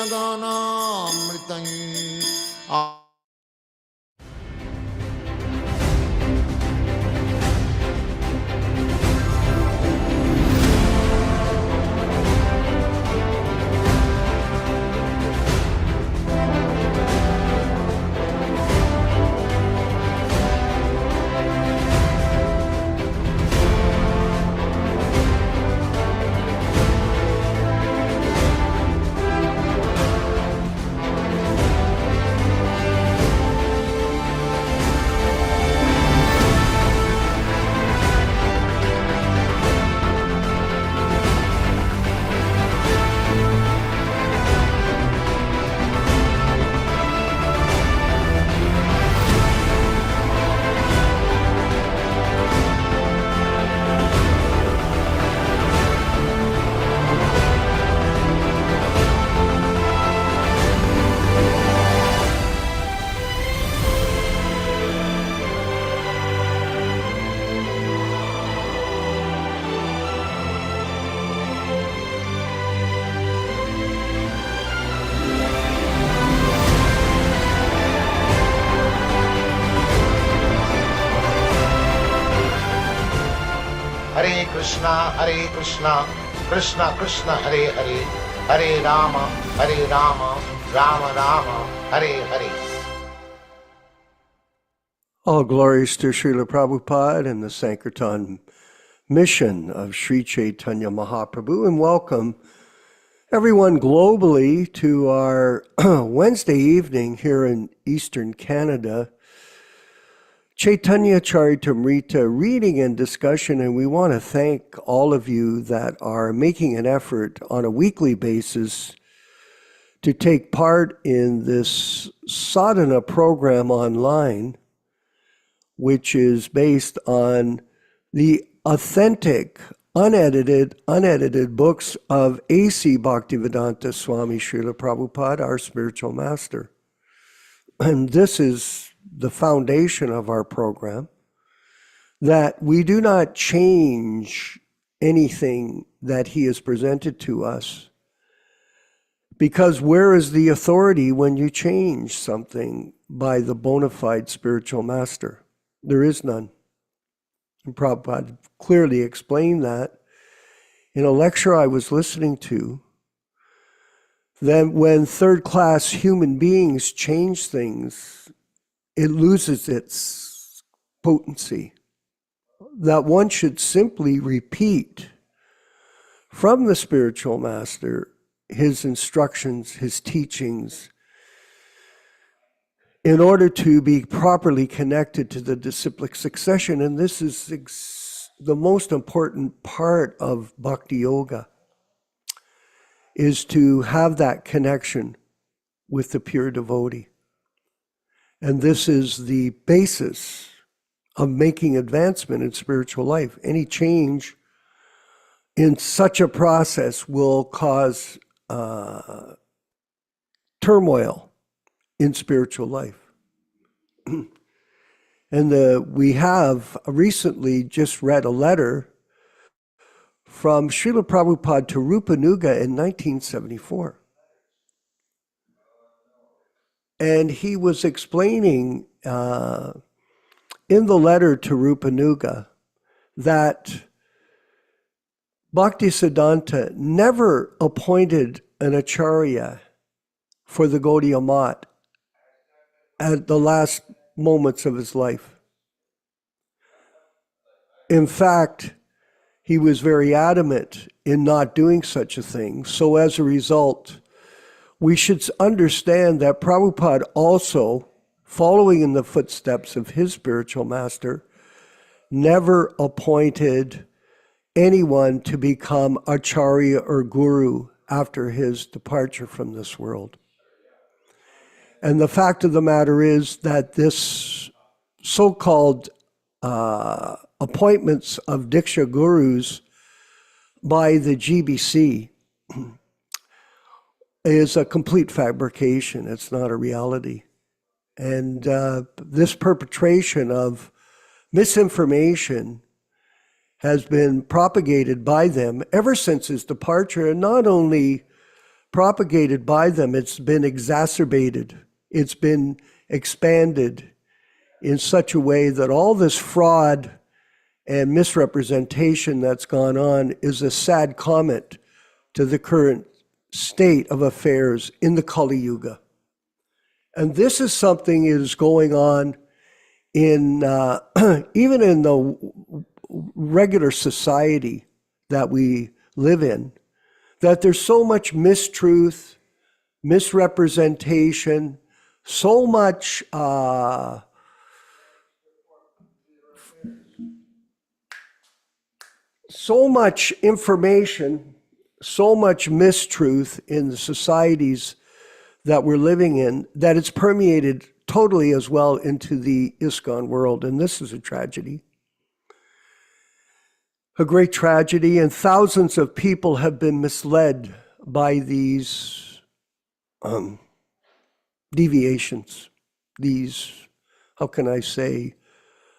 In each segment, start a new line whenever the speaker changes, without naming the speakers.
Caitanya-caritāmṛta. Hare Krishna, Krishna Krishna, Hare Hare, Hare Rama, Rama Rama, Hare Hare.
All glories to Srila Prabhupada and the Sankirtan mission of Sri Chaitanya Mahaprabhu, and welcome everyone globally to our Wednesday evening here in Eastern Canada, Caitanya-caritāmṛta reading and discussion. And we want to thank all of you that are making an effort on a weekly basis to take part in this sadhana program online, which is based on the authentic, unedited books of A.C. Bhaktivedanta Swami Prabhupāda, our spiritual master. And this is the foundation of our program, that we do not change anything that he has presented to us. Because where is the authority when you change something by the bona fide spiritual master? There is none. And Prabhupada clearly explained that in a lecture I was listening to, that when third-class human beings change things, it loses its potency. That one should simply repeat from the spiritual master his instructions, his teachings, in order to be properly connected to the disciplic succession. And this is the most important part of bhakti yoga, is to have that connection with the pure devotee. And this is the basis of making advancement in spiritual life. Any change in such a process will cause turmoil in spiritual life. And we have recently just read a letter from Srila Prabhupada to Rupanuga in 1974. And he was explaining in the letter to Rupanuga that Bhaktisiddhanta never appointed an Acharya for the Gaudiya Math at the last moments of his life. In fact, he was very adamant in not doing such a thing. So as a result, we should understand that Prabhupada also, following in the footsteps of his spiritual master, never appointed anyone to become Acharya or Guru after his departure from this world. And the fact of the matter is that this so-called appointments of Diksha Gurus by the GBC is a complete fabrication. It's not a reality. And this perpetration of misinformation has been propagated by them ever since his departure, and not only propagated by them, it's been exacerbated. It's been expanded in such a way that all this fraud and misrepresentation that's gone on is a sad comment to the current state of affairs in the Kali Yuga. And this is something that is going on in even in the regular society that we live in, that there's so much mistruth, misrepresentation, so much information, so much mistruth in the societies that we're living in, that it's permeated totally as well into the ISKCON world. And this is a tragedy. A great tragedy, and thousands of people have been misled by these deviations, these, how can I say,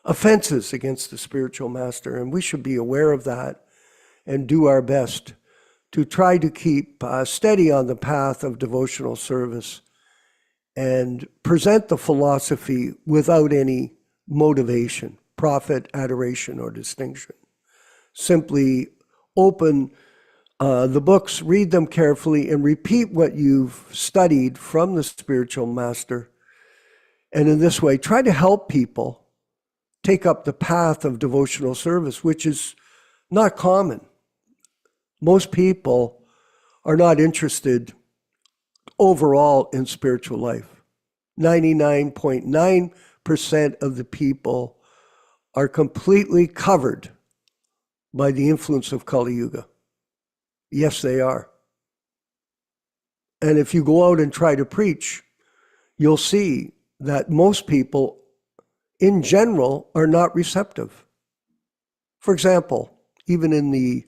offenses against the spiritual master. And we should be aware of that and do our best to try to keep steady on the path of devotional service and present the philosophy without any motivation, profit, adoration, or distinction. Simply open the books, read them carefully, and repeat what you've studied from the spiritual master. And in this way, try to help people take up the path of devotional service, which is not common. Most people are not interested overall in spiritual life. 99.9% of the people are completely covered by the influence of Kali Yuga. Yes, they are. And if you go out and try to preach, you'll see that most people in general are not receptive. For example, even in the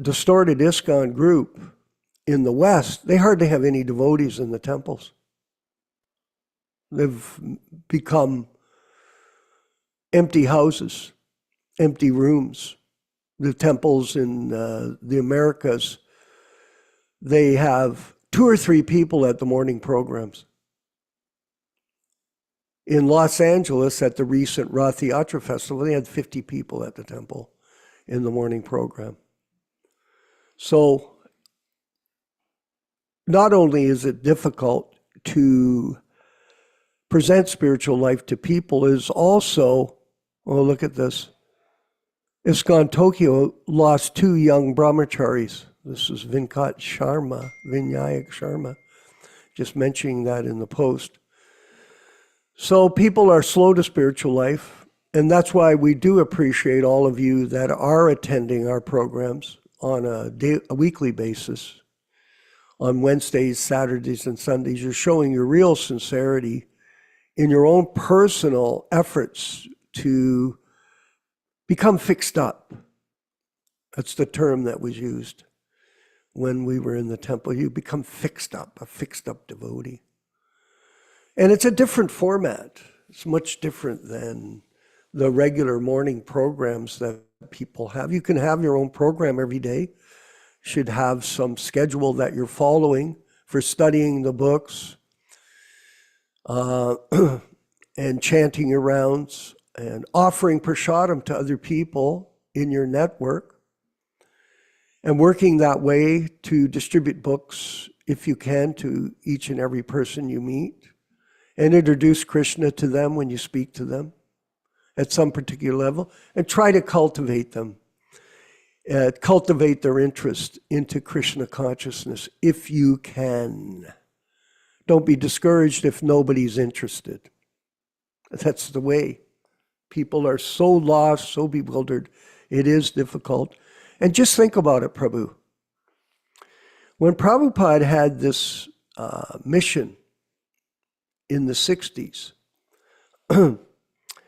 distorted ISKCON group in the West, they hardly have any devotees in the temples. They've become empty houses, empty rooms. The temples in the Americas, they have 2 or 3 people at the morning programs. In Los Angeles, at the recent Rath Yatra Festival, they had 50 people at the temple in the morning program. So not only is it difficult to present spiritual life to people, is also, oh, look at this. ISKCON Tokyo lost 2 young brahmacharis. This is Vinayak Sharma, just mentioning that in the post. So people are slow to spiritual life, and that's why we do appreciate all of you that are attending our programs on a weekly basis. On Wednesdays, Saturdays, and Sundays, you're showing your real sincerity in your own personal efforts to become fixed up. That's the term that was used when we were in the temple. You become fixed up, a fixed up devotee. And it's a different format. It's much different than the regular morning programs that people have. You can have your own program every day. You should have some schedule that you're following for studying the books and chanting your rounds and offering prasadam to other people in your network and working that way to distribute books, if you can, to each and every person you meet, and introduce Krishna to them when you speak to them at some particular level, and try to cultivate them, cultivate their interest into Krishna consciousness if you can. Don't be discouraged if nobody's interested. That's the way. People are so lost, so bewildered. It is difficult. And just think about it, Prabhu. When Prabhupada had this mission in the 60s,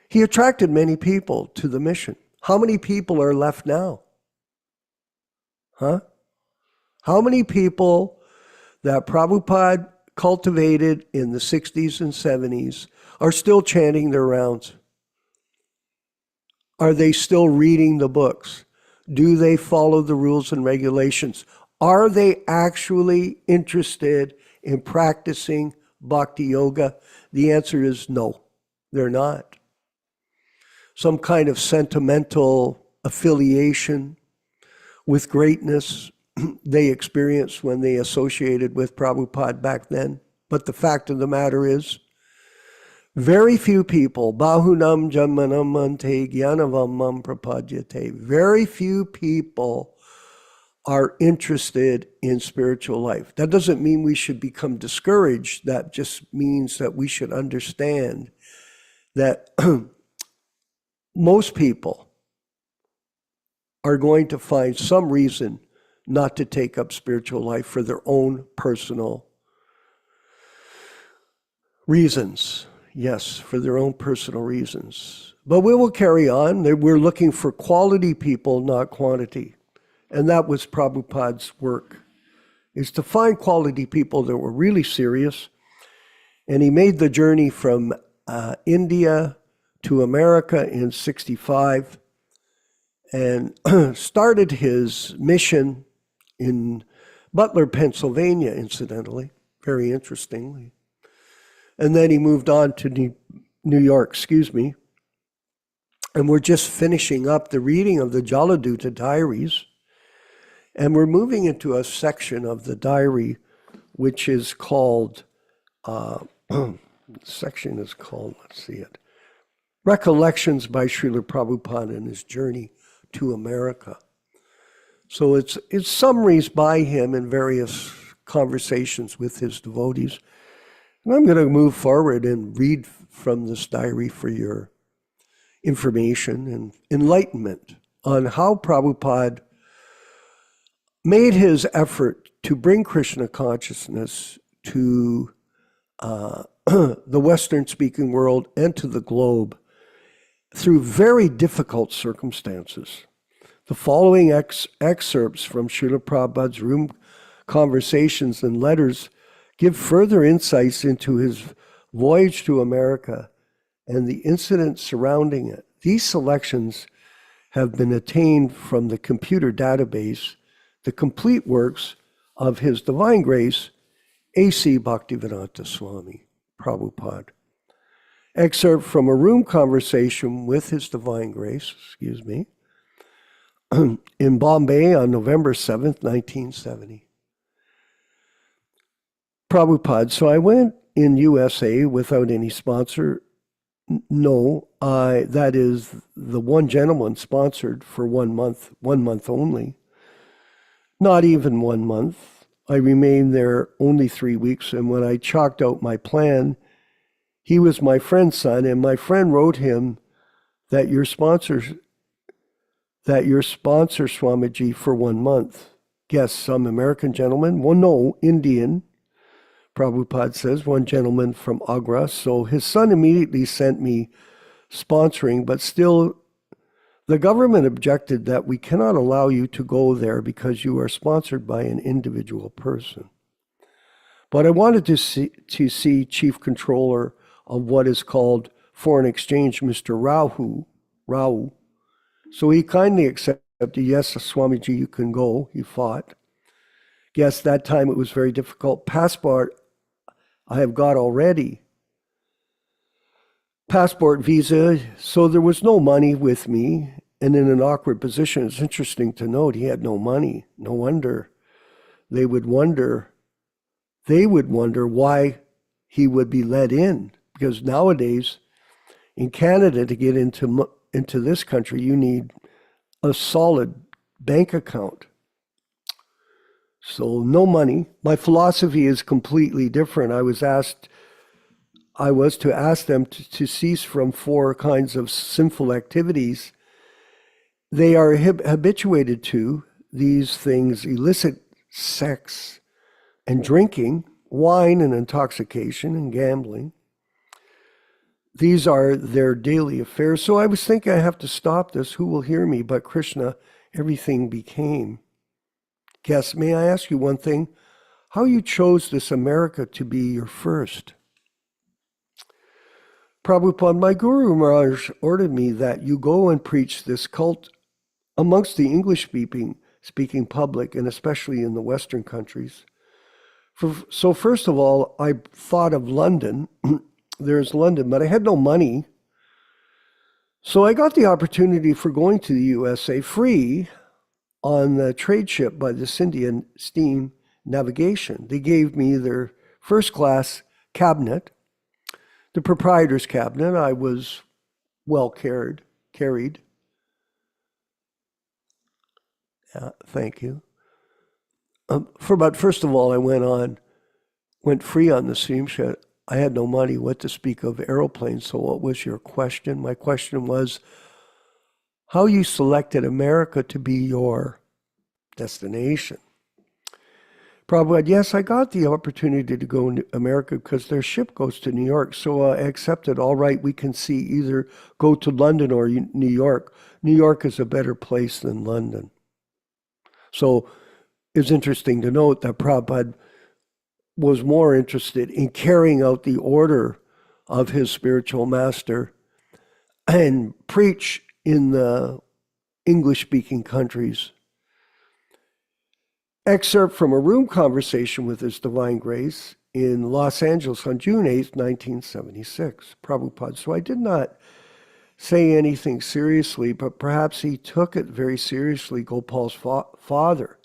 he attracted many people to the mission. How many people are left now? Huh? How many people that Prabhupada cultivated in the 60s and 70s are still chanting their rounds? Are they still reading the books? Do they follow the rules and regulations? Are they actually interested in practicing bhakti yoga? The answer is no, they're not. Some kind of sentimental affiliation with greatness they experienced when they associated with Prabhupada back then. But the fact of the matter is, very few people, bahunam jamanam ante gyanavam prapadyate, very few people are interested in spiritual life. That doesn't mean we should become discouraged. That just means that we should understand that most people are going to find some reason not to take up spiritual life for their own personal reasons. Yes, for their own personal reasons. But we will carry on. We're looking for quality people, not quantity. And that was Prabhupada's work, is to find quality people that were really serious. And he made the journey from India to America in 1965 and started his mission in Butler, Pennsylvania, incidentally, very interestingly. And then he moved on to New York, and we're just finishing up the reading of the Jaladuta diaries. And we're moving into a section of the diary which is called, section is called, let's see it, Recollections by Srila Prabhupada and His Journey to America. So it's summaries by him in various conversations with his devotees. And I'm going to move forward and read from this diary for your information and enlightenment on how Prabhupada made his effort to bring Krishna consciousness to the Western-speaking world and to the globe through very difficult circumstances. The following excerpts from Srila Prabhupada's room conversations and letters give further insights into his voyage to America and the incidents surrounding it. These selections have been attained from the computer database, the complete works of His Divine Grace A.C. Bhaktivedanta Swami Prabhupāda. Excerpt from a room conversation with His Divine Grace, in Bombay on November 7th, 1970. Prabhupada, so I went in USA without any sponsor. No, that is the one gentleman sponsored for 1 month only. Not even 1 month. I remained there only 3 weeks, and when I chalked out my plan, he was my friend's son, and my friend wrote him that your sponsor Swamiji for 1 month. Guess some American gentleman? Well, no, Indian. Prabhupada says, one gentleman from Agra. So his son immediately sent me sponsoring, but still the government objected that we cannot allow you to go there because you are sponsored by an individual person. But I wanted to see Chief Controller of what is called Foreign Exchange, Mr. Rao. So he kindly accepted, yes, Swamiji, you can go. He fought. Yes, that time it was very difficult. Passport, I have got already. Passport, visa, so there was no money with me, and in an awkward position. It's interesting to note he had no money. No wonder they would wonder why he would be let in, because nowadays in Canada to get into this country you need a solid bank account. So no money. My philosophy is completely different. I was to ask them to cease from 4 kinds of sinful activities they are habituated to. These things: illicit sex and drinking, wine and intoxication and gambling. These are their daily affairs. So I was thinking, I have to stop this. Who will hear me but Krishna? Everything became. Guess, may I ask you one thing? How you chose this America to be your first? Prabhupada, my Guru Maharaj ordered me that you go and preach this cult amongst the English-speaking speaking public, and especially in the Western countries. So first of all, I thought of London. There's London, but I had no money. So I got the opportunity for going to the USA free on the trade ship by this Indian steam navigation. They gave me their first class cabinet, the proprietor's cabinet. I was well carried. Thank you. First of all, I went free on the steamship. I had no money, what to speak of aeroplanes. So what was your question? My question was, how you selected America to be your destination. Prabhupada, yes, I got the opportunity to go to America because their ship goes to New York. So I accepted, all right, we can see either go to London or New York. New York is a better place than London. So it's interesting to note that Prabhupada was more interested in carrying out the order of his spiritual master and preach in the English-speaking countries. Excerpt from a room conversation with His Divine Grace in Los Angeles on June 8th, 1976. Prabhupada. So I did not say anything seriously, but perhaps he took it very seriously, Gopal's father.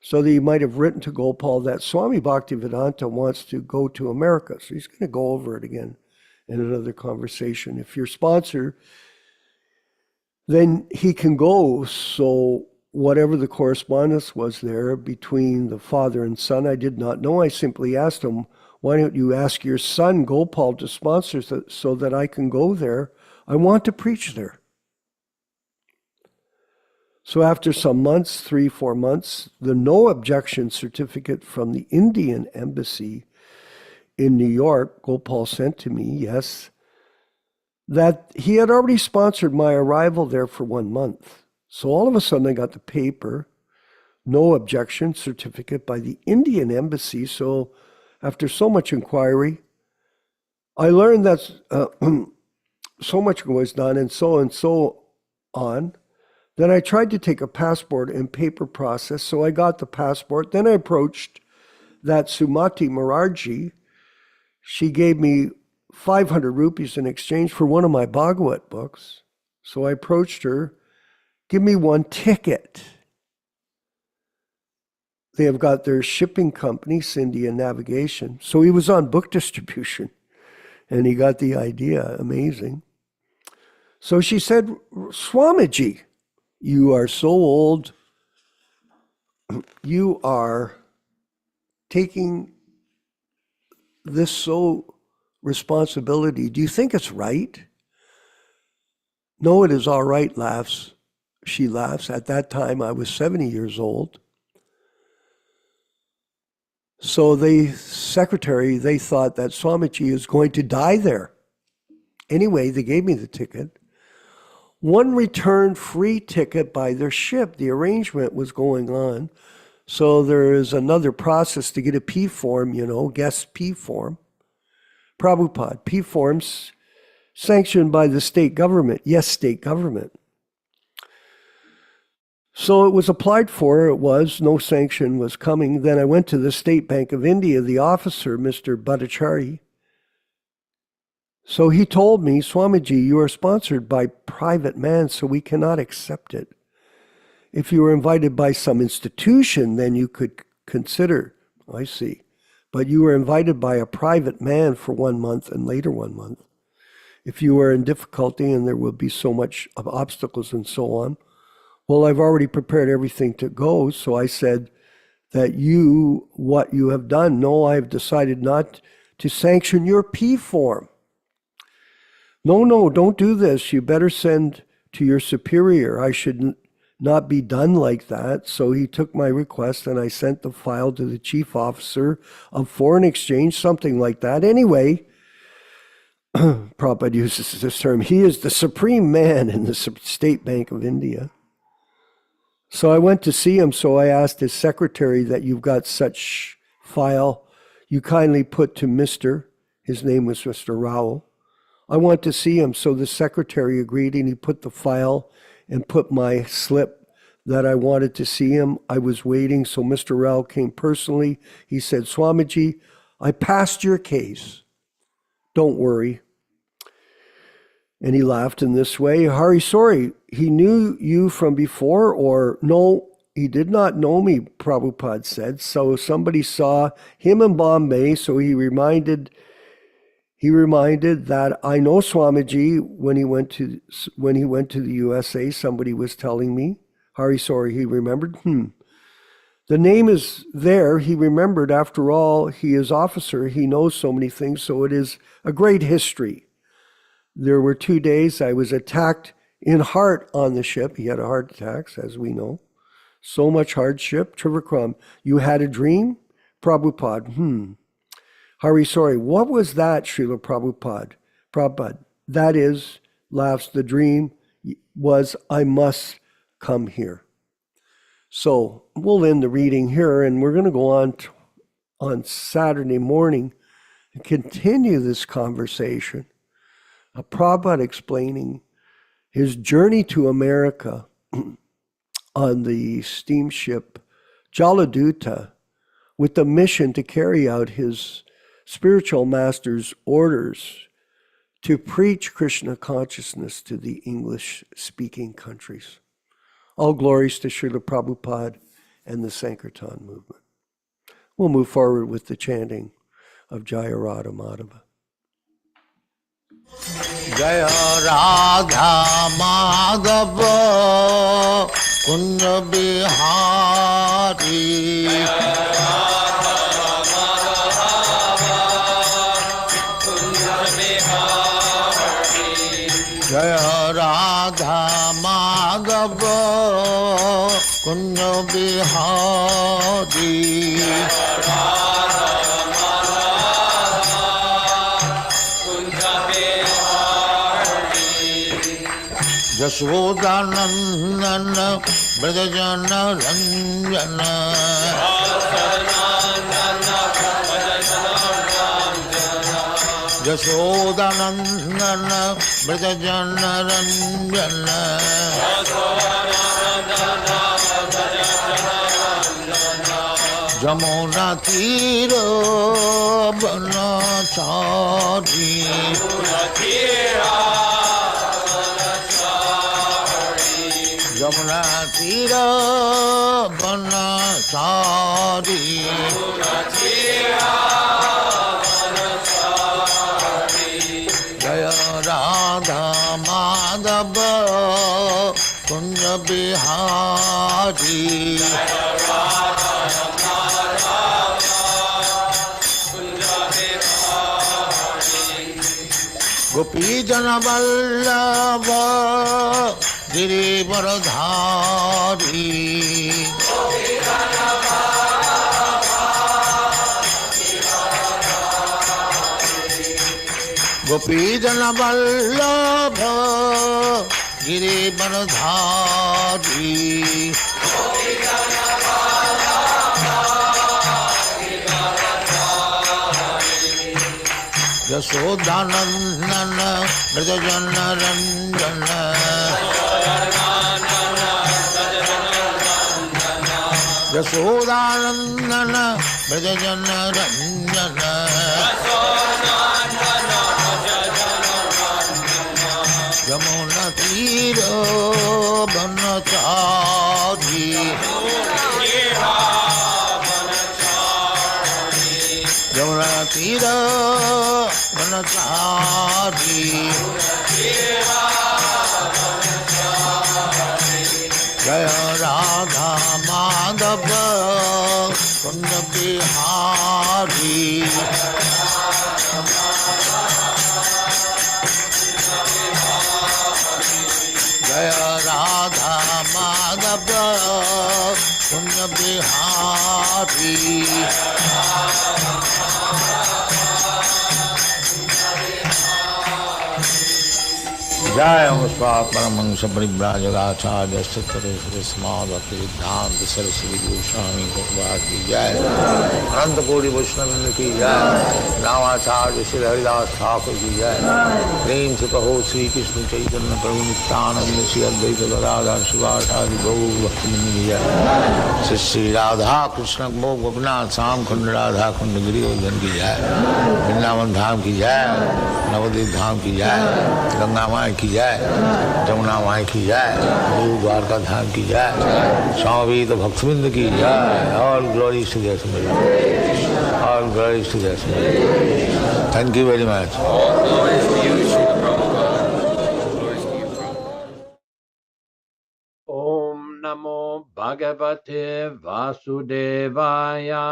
So that he might have written to Gopal that Swami Bhaktivedanta wants to go to America. So he's going to go over it again in another conversation. If you're sponsored, then he can go. So whatever the correspondence was there between the father and son, I did not know. I simply asked him, why don't you ask your son Gopal to sponsor so that I can go there? I want to preach there. So after some months, 3-4 months, the no objection certificate from the Indian embassy in New York, Gopal sent to me, yes, that he had already sponsored my arrival there for 1 month. So all of a sudden I got the paper, no objection certificate by the Indian embassy. So after so much inquiry, I learned that so much was done and so on. Then I tried to take a passport and paper process, so I got the passport. Then I approached that Sumati Maraji. She gave me 500 rupees in exchange for one of my Bhagavat books. So I approached her, give me one ticket. They have got their shipping company, Scindia Navigation. So he was on book distribution, and he got the idea. Amazing. So she said, Swamiji, you are so old, you are taking this so responsibility. Do you think it's right? No, it is all right, laughs. She laughs. At that time, I was 70 years old. So they thought that Swamiji is going to die there. Anyway, they gave me the ticket. One return free ticket by their ship. The arrangement was going on. So there is another process to get a P form, guest P form. Prabhupada, P forms sanctioned by the state government. Yes, state government. So it was applied for. No sanction was coming. Then I went to the State Bank of India, the officer, Mr. Bhattacharya. So he told me, Swamiji, you are sponsored by private man, so we cannot accept it. If you were invited by some institution, then you could consider. I see. But you were invited by a private man for 1 month and later 1 month. If you are in difficulty and there will be so much of obstacles and so on, well, I've already prepared everything to go. So I said that what you have done, no, I've decided not to sanction your P form. No, don't do this. You better send to your superior. I should not be done like that. So he took my request and I sent the file to the chief officer of foreign exchange, something like that. Anyway, Prabhupada uses this term. He is the supreme man in the State Bank of India. So I went to see him. So I asked his secretary that you've got such file. You kindly put to his name was Mr. Rao. I want to see him. So the secretary agreed and he put the file and put my slip that I wanted to see him. I was waiting, so Mr. Rao came personally. He said, Swamiji, I passed your case. Don't worry. And he laughed in this way. Hari, sorry, he knew you from before, or no, he did not know me, Prabhupada said. So somebody saw him in Bombay, so he reminded that I know Swamiji when he went to the USA, somebody was telling me. Hari, sorry, he remembered. The name is there. He remembered. After all, he is officer. He knows so many things, so it is a great history. There were 2 days I was attacked in heart on the ship. He had a heart attack, as we know. So much hardship. Trivikram, you had a dream? Prabhupada, Hari, sorry, what was that, Srila Prabhupada? Prabhupada, that is, laughs, the dream was, I must come here. So we'll end the reading here, and we're going to go on Saturday morning and continue this conversation. Prabhupada explaining his journey to America on the steamship Jaladuta with the mission to carry out his spiritual master's orders to preach Krishna consciousness to the English-speaking countries. All glories to Srila Prabhupada and the Sankirtan movement. We'll move forward with the chanting of Jaya Radha Madhava.
Jaya Radha Madhava Kunja Bihari Jaya Radha Madhava Kunja Bihari Yaśodā-nandana Brajajana Ranjana Yaśodā-nandana Brajajana Ranjana Jamuna Tira Banachari Jamuna Tira Banachari Jaya Radha Madhava Kunja Bihari Gopi Jana Vallabha Girivaradhari Gopi Jana Vallabha Girivaradhari Yaśodā-nandana Brajajana Ranjana Yaśodā-nandana Brajajana Ranjana Jamuna Tira Banachari Jamuna Tira Banachari Jaya Radha Madhava Kunja Bihari Jaya Radha Madhava Kunja Bihari Jai Amaspat Paramahansa Parivrajaga-ācārya Sattva Smad Bhaktivedanta Saraswati Goswami Prabhupada ki Jai, Ananta Koti Vaishnava ki Jai, Ramacārya Shri Haridas Thakur ki Jai, Prem se kaho Sri Krishna Caitanya Prabhu Nityānanda Shri Advaita Gadadhar Sivasadi Gaur Bhaktivinoda ki Jai, Shri Shri Radha Krishna Mokh Gopinath Sam Khund Radha Khund Giri Godhan ki Jai, Vrindavan Dham ki Jai, Navadvip Dham ki Jai, Ganga Mai ki Jai, Jamuna Mai ki Jai, Guru Dwarka Dham ki Jai, Swami Bhaktivedanta ki Jai. All glories to the Assembly. All glories to the Assembly. Thank you very much.
All glories to you, Srila Prabhupada. Glories to you, Prabhupada. Om Namo Bhagavate Vasudevaya.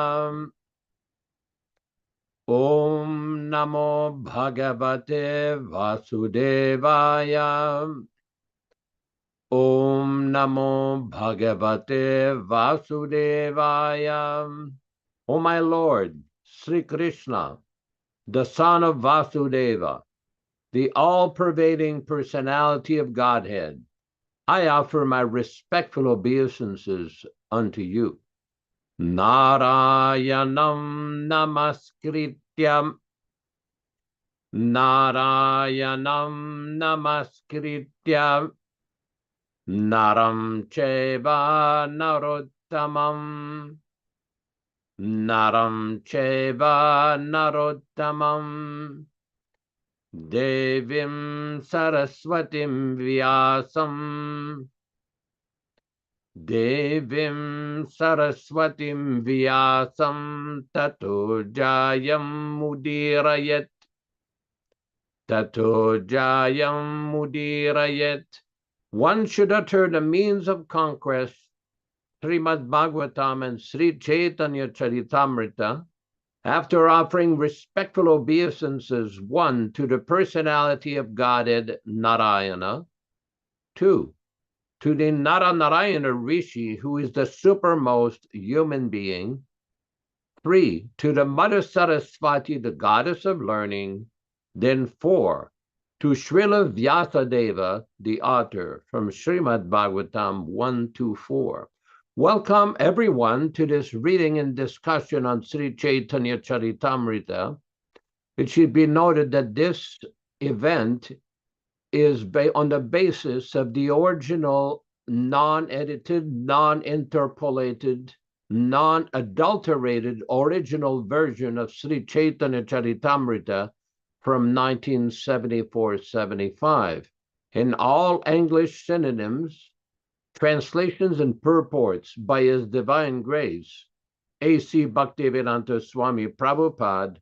Om Namo Bhagavate Vasudevaya. Om Namo Bhagavate Vasudevaya. O my Lord, Sri Krishna, the son of Vasudeva, the all-pervading personality of Godhead, I offer my respectful obeisances unto you. Narayanam namaskrityam. Narayanam namaskrityam. Naram cheva narottamam. Naram cheva narottamam. Devim saraswatim vyasam. Devim saraswatim vyasam tato jayam mudirayat. Tato jayam mudirayat. One should utter the means of conquest, Srimad Bhagavatam and Sri Caitanya-caritāmṛta, after offering respectful obeisances, 1, to the personality of Godhead, Narayana, 2, to the Naranarayana Rishi, who is the supermost human being, 3, to the Mother Saraswati, the goddess of learning, then 4, to Srila Vyasadeva, the author, from Srimad Bhagavatam 1-4. Welcome everyone to this reading and discussion on Sri Caitanya-caritāmṛta. It should be noted that this event is on the basis of the original, non-edited, non-interpolated, non-adulterated original version of Sri Caitanya-caritāmṛta from 1974-75. In all English synonyms, translations and purports by His Divine Grace A.C. Bhaktivedanta Swami Prabhupāda,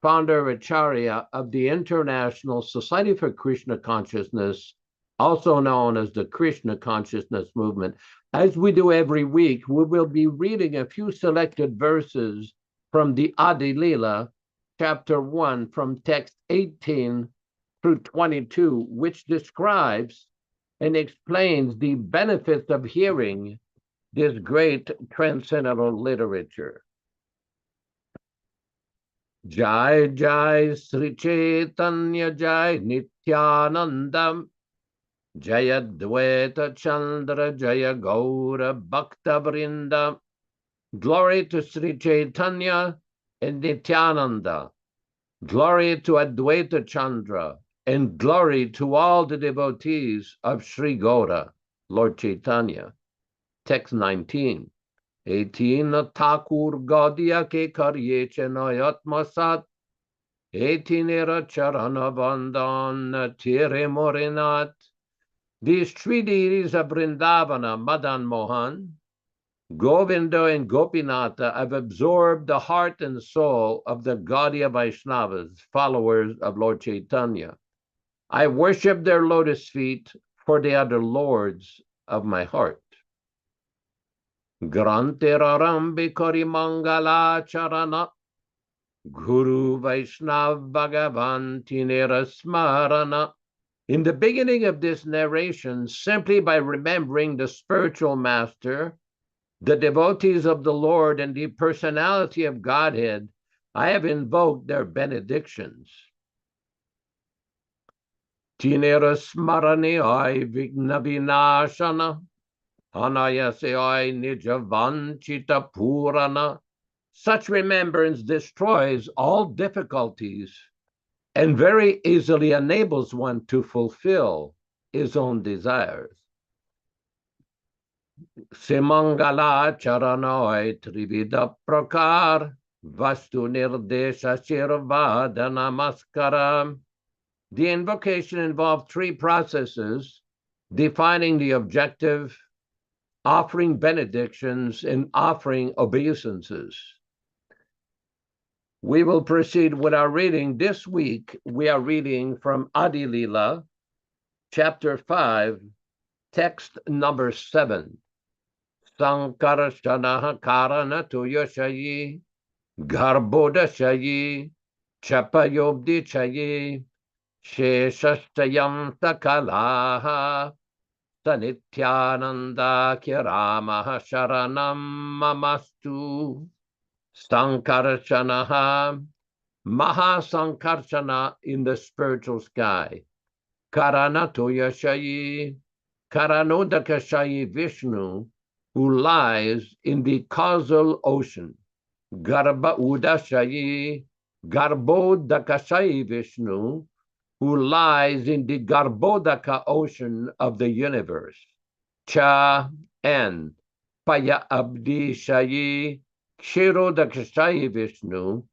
Founder-Ācārya of the International Society for Krishna Consciousness, also known as the Krishna Consciousness Movement. As we do every week, we will be reading a few selected verses from the Adi Lila, chapter 1, from text 18 through 22, which describes and explains the benefits of hearing this great transcendental literature. Jai Jai Sri Caitanya Jai Nityānanda Jaya Dvaita Chandra Jaya Gaura Bhakta Vrinda. Glory to Sri Caitanya and Nityānanda. Glory to Advaita Chandra, and glory to all the devotees of Sri Gaura, Lord Chaitanya. Text 19. 18 Thakur Gaudiya ke karye chenayatma sat. 18 era charana bandhan tere morinat. These three deities of Vrindavana, Madan Mohan, Govinda and Gopinatha, have absorbed the heart and soul of the Gaudiya Vaishnavas, followers of Lord Chaitanya. I worship their lotus feet, for they are the lords of my heart. Granterarambi Kori Mangala Charana Guru Vaishnav Bhagavan Tinera Smarana. In the beginning of this narration, simply by remembering the spiritual master, the devotees of the Lord, and the personality of Godhead, I have invoked their benedictions. Tinera smarani oi vigna vinashana. Anayase oi nijavanchita purana. Such remembrance destroys all difficulties and very easily enables one to fulfill his own desires. Simangala charanoi trivida prakar vastu nirdesha shirvada namaskara. The invocation involved three processes: defining the objective, offering benedictions, and offering obeisances. We will proceed with our reading. This week, we are reading from Adi Lila, chapter 5, text number 7. Sankarashana karana tuyashayi, garbodashayi, chapayobdi chayi, sheshastayam sakalaha, Nityānanda kiramaha sharanam mamastu. Sankarshanaha, Mahasankarshana in the spiritual sky. Karanatoyashayi, Karanodakashayi Vishnu, who lies in the causal ocean. Garbha Udashayi, Garbhodakashayi Vishnu, who lies in the Garbhodaka ocean of the universe. Cha and Paya Abdi Shayi, Kshirodakashayi Vishnu,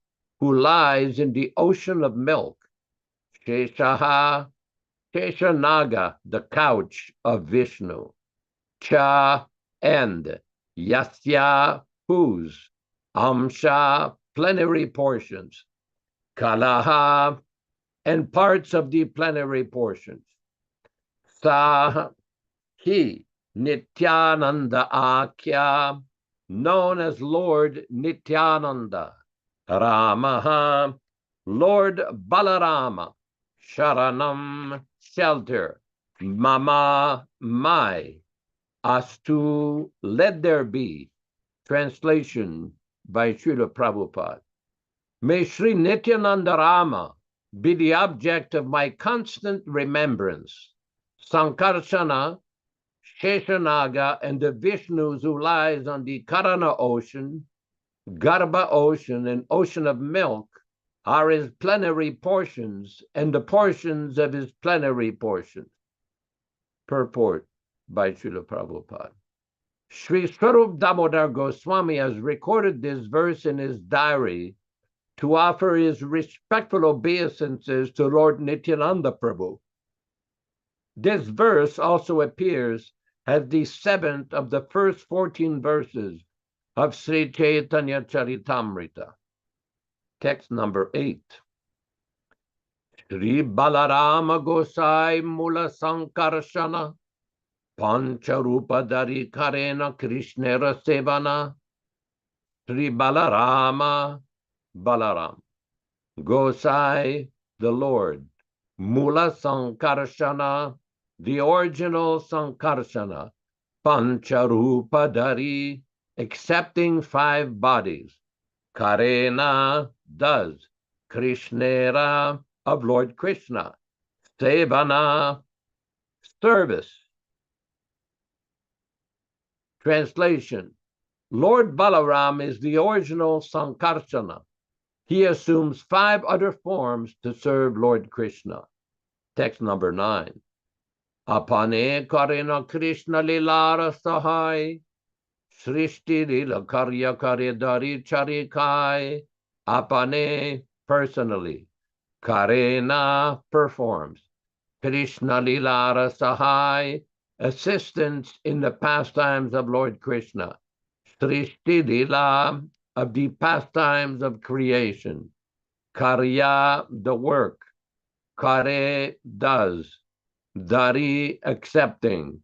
who lies in the ocean of milk. Sheshaha, Sheshanaga, the couch of Vishnu. Cha and Yasya, whose. Amsha, plenary portions. Kalaha, and parts of the plenary portions. Sa, he, Nityānanda Ācārya, known as Lord Nityānanda. Ramaha, Lord Balarama. Sharanam, shelter. Mama, my. Astu, let there be. Translation by Srila Prabhupada. May Sri Nityānanda Rama be the object of my constant remembrance. Sankarshana, Sheshanaga, and the Vishnus who lies on the Karana ocean, Garbha ocean, and ocean of milk are his plenary portions and the portions of his plenary portions. Purport by Srila Prabhupada. Sri Swarup Damodar Goswami has recorded this verse in his diary to offer his respectful obeisances to Lord Nityananda Prabhu. This verse also appears as the 7th of the first 14 verses of Sri Caitanya-caritāmṛta. Text number 8. Sri Balarama Gosai Mula Sankarshana Pancharupa Dari Karena Krishnera Sevana. Sri Balarama, Balaram. Gosai, the Lord. Mula Sankarshana, the original Sankarshana. Pancharupa Dari, accepting 5 bodies. Karena, does. Krishnera, of Lord Krishna. Sevana, service. Translation. Lord Balaram is the original Sankarshana. He assumes 5 other forms to serve Lord Krishna. Text number 9. Apane karena Krishna lilara sahai, srishti lila karya karidari charikai. Apane, personally. Karena, performs. Krishna lilara sahai, assistance in the pastimes of Lord Krishna. Srishti lila, of the pastimes of creation. Karya, the work. Kare, does. Dari, accepting.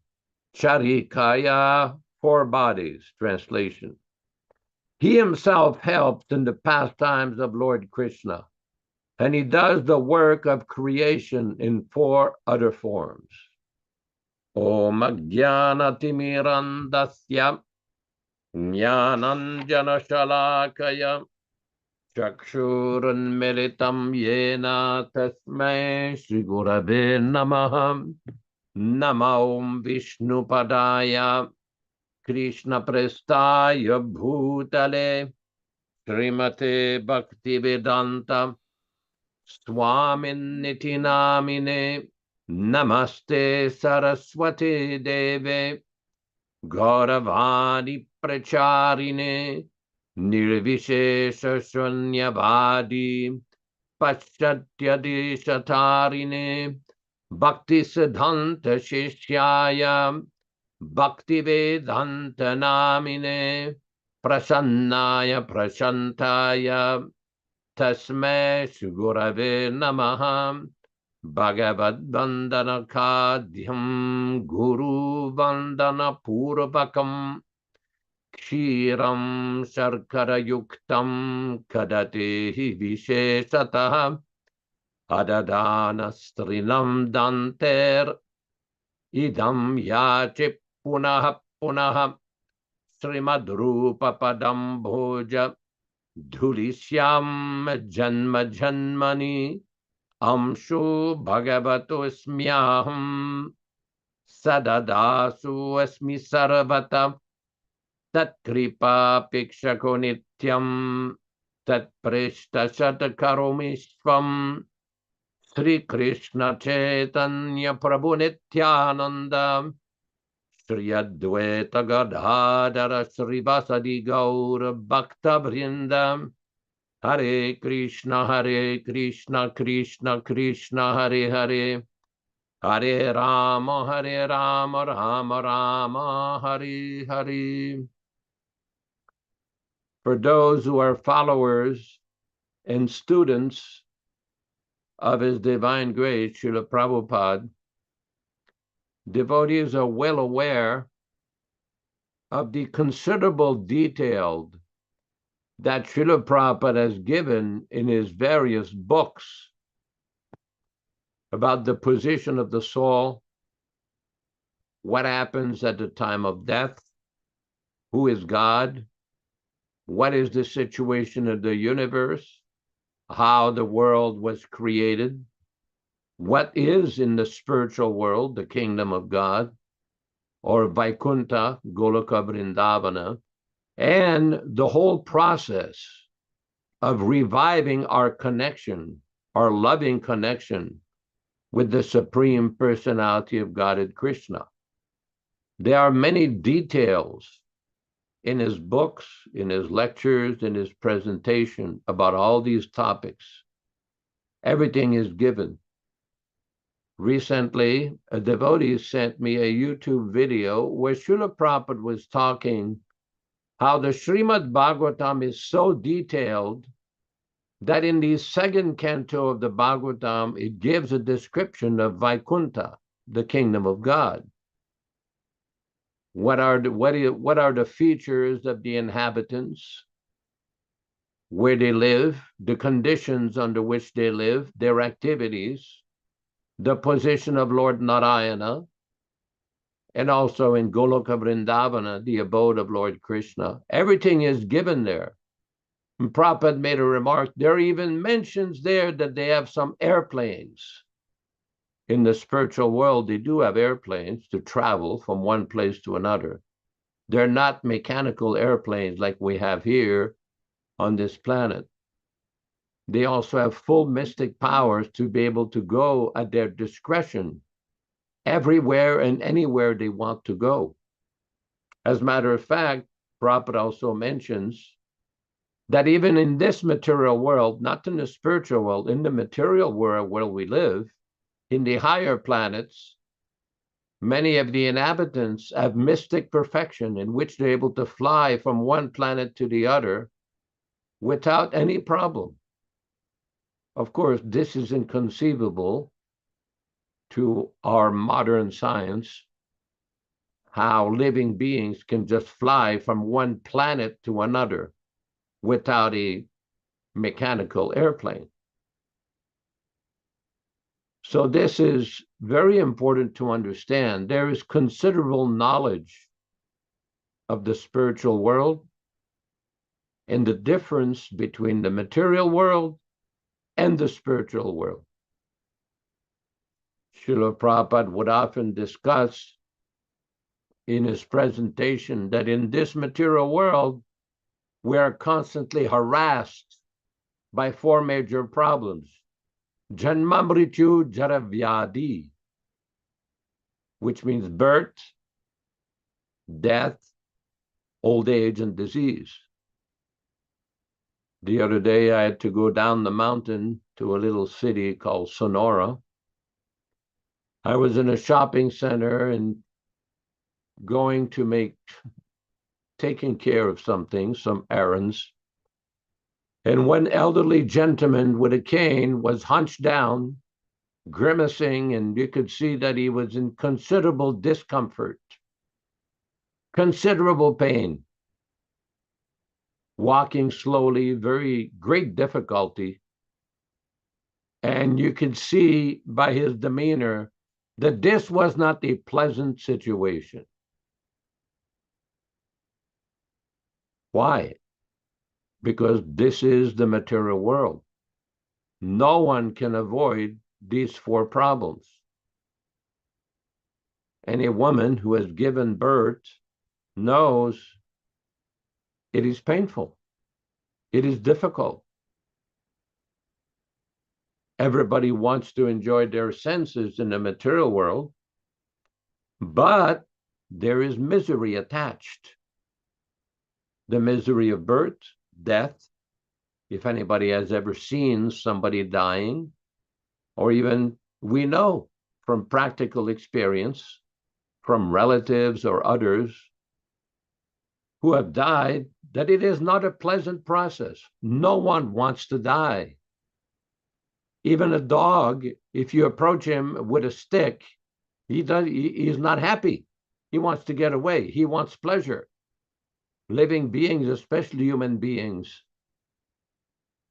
Charikaya, 4 bodies. Translation. He himself helps in the pastimes of Lord Krishna, and he does the work of creation in 4 other forms. Om Ajnana Timirandasya Jnananjana Shalakaya Chakshurunmilitam yena tasmai Shri Gurave Namaha. Namo Vishnupadaya Krishna Prestaya Bhutale Srimate Bhaktivedanta Swami Nityānanda Namaste Saraswati Deve Gauravani Pracharine Nirvishesha Shunyavadi Paschatyadesatarine Bhakti Siddhanta Shishyaya Bhaktivedanta Namine Prasannaya Prashantaya Tasmai Gurave Namaha Bhagavad Vandana Kadhyam Guru Vandana Purvakam Kshiram Sharkara Yuktam Kadati Visheshatah Adadana Strinam Danter Idam Yachi Punaha Punaha Srimadrupa Padam Bhoja Dhulishyam Janma Janmani Amshu Bhagavato Smyaham Sadadasu Asmi Sarvata Tat Kripa Pikshako Nityam Tat Prishta Shatakaromishvam Sri Krishna Caitanya Prabhu Nityānanda Sri Advaita Gadadhara Sri Vasadi Gaura Bhakta Vrinda Hare Krishna Krishna Krishna Hare Hare Hare Rama Rama Rama Hare Hare. For those who are followers and students of His Divine Grace, Srila Prabhupada, devotees are well aware of the considerable detail that Srila Prabhupada has given in his various books about the position of the soul, what happens at the time of death, who is God, what is the situation of the universe, how the world was created, what is in the spiritual world, the kingdom of God, or Vaikuntha, Goloka Vrindavana, and the whole process of reviving our connection, our loving connection with the Supreme Personality of Godhead Krishna. There are many details in his books, in his lectures, in his presentation about all these topics. Everything is given. Recently, a devotee sent me a YouTube video where Srila Prabhupada was talking how the Srimad Bhagavatam is so detailed that in the second canto of the Bhagavatam, it gives a description of Vaikuntha, the kingdom of God. What are the features of the inhabitants, where they live, the conditions under which they live, their activities, the position of Lord Narayana, and also in Goloka Vrindavana, the abode of Lord Krishna. Everything is given there. And Prabhupada made a remark, there are even mentions there that they have some airplanes. In the spiritual world, they do have airplanes to travel from one place to another. They're not mechanical airplanes like we have here on this planet. They also have full mystic powers to be able to go at their discretion everywhere and anywhere they want to go. As a matter of fact, Prabhupada also mentions that even in this material world, not in the spiritual world, in the material world where we live, in the higher planets, many of the inhabitants have mystic perfection in which they're able to fly from one planet to the other without any problem. Of course, this is inconceivable to our modern science, how living beings can just fly from one planet to another without a mechanical airplane. So this is very important to understand. There is considerable knowledge of the spiritual world and the difference between the material world and the spiritual world. Srila Prabhupada would often discuss in his presentation that in this material world, we are constantly harassed by four major problems. Janma mrityu jara vyadi, which means birth, death, old age, and disease. The other day, I had to go down the mountain to a little city called Sonora. I was in a shopping center and taking care of something, some errands. And one elderly gentleman with a cane was hunched down, grimacing, and you could see that he was in considerable discomfort, considerable pain, walking slowly, very great difficulty. And you could see by his demeanor that this was not a pleasant situation. Why? Because this is the material world. No one can avoid these four problems. Any woman who has given birth knows it is painful. It is difficult. Everybody wants to enjoy their senses in the material world, but there is misery attached. The misery of birth, death. If anybody has ever seen somebody dying, or even we know from practical experience, from relatives or others who have died, that it is not a pleasant process. No one wants to die. Even a dog, if you approach him with a stick, he's not happy. He wants to get away. He wants pleasure. Living beings, especially human beings,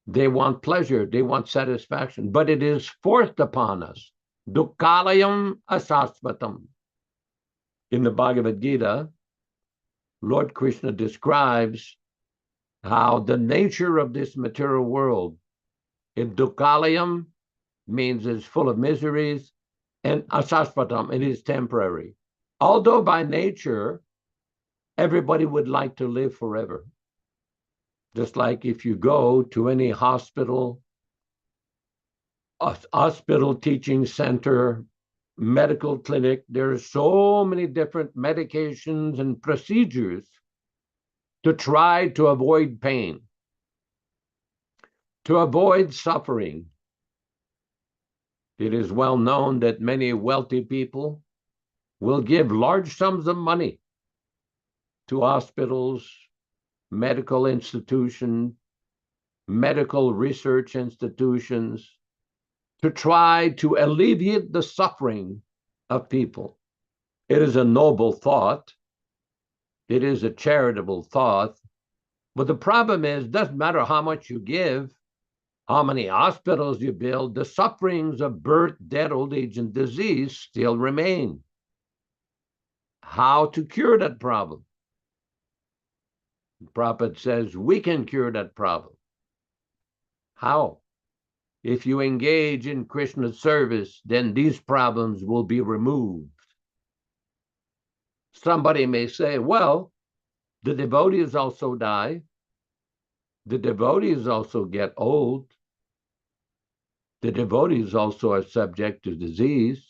they want pleasure, they want satisfaction, but it is forced upon us. Dukkhalayam asasvatam. In the Bhagavad Gita, Lord Krishna describes how the nature of this material world, in dukkhalayam means it's full of miseries, and asasvatam, it is temporary. Although by nature, everybody would like to live forever. Just like if you go to any hospital, teaching center, medical clinic, there are so many different medications and procedures to try to avoid pain, to avoid suffering. It is well known that many wealthy people will give large sums of money to hospitals, medical institutions, medical research institutions, to try to alleviate the suffering of people. It is a noble thought. It is a charitable thought. But the problem is, it doesn't matter how much you give, how many hospitals you build, the sufferings of birth, death, old age, and disease still remain. How to cure that problem? Prabhupada says we can cure that problem. How? If you engage in Krishna's service, then these problems will be removed. Somebody may say, well, the devotees also die. The devotees also get old. The devotees also are subject to disease.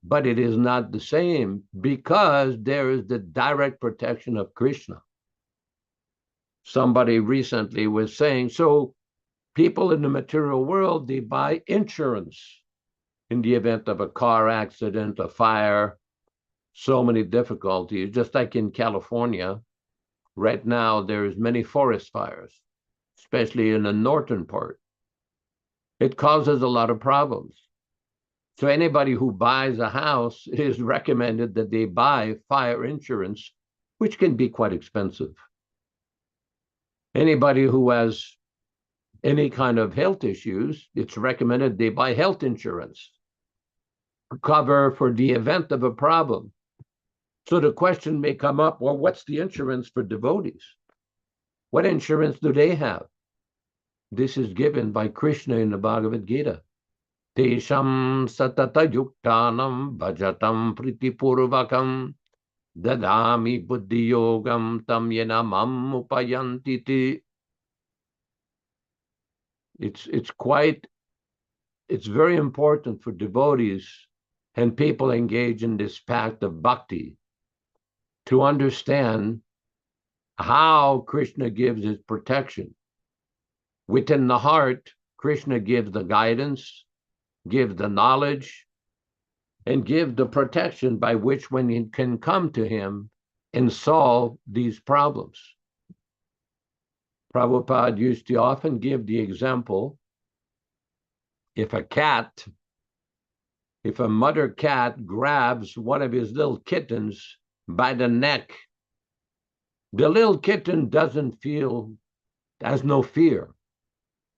But it is not the same because there is the direct protection of Krishna. Somebody recently was saying, so people in the material world, they buy insurance in the event of a car accident, a fire, so many difficulties. Just like in California, right now, there's many forest fires, especially in the northern part. It causes a lot of problems. So anybody who buys a house, it is recommended that they buy fire insurance, which can be quite expensive. Anybody who has any kind of health issues, it's recommended they buy health insurance to cover for the event of a problem. So the question may come up, well, what's the insurance for devotees? What insurance do they have? This is given by Krishna in the Bhagavad Gita. Tesham satata yuktanam bhajatam pritipurvakam dadami buddhi yogam tam yena mam upayantiti. It's very important for devotees and people engaged in this path of bhakti to understand how Krishna gives his protection. Within the heart, Krishna gives the guidance, gives the knowledge, and gives the protection by which one can come to him and solve these problems. Prabhupada used to often give the example, if a mother cat grabs one of his little kittens by the neck, the little kitten has no fear.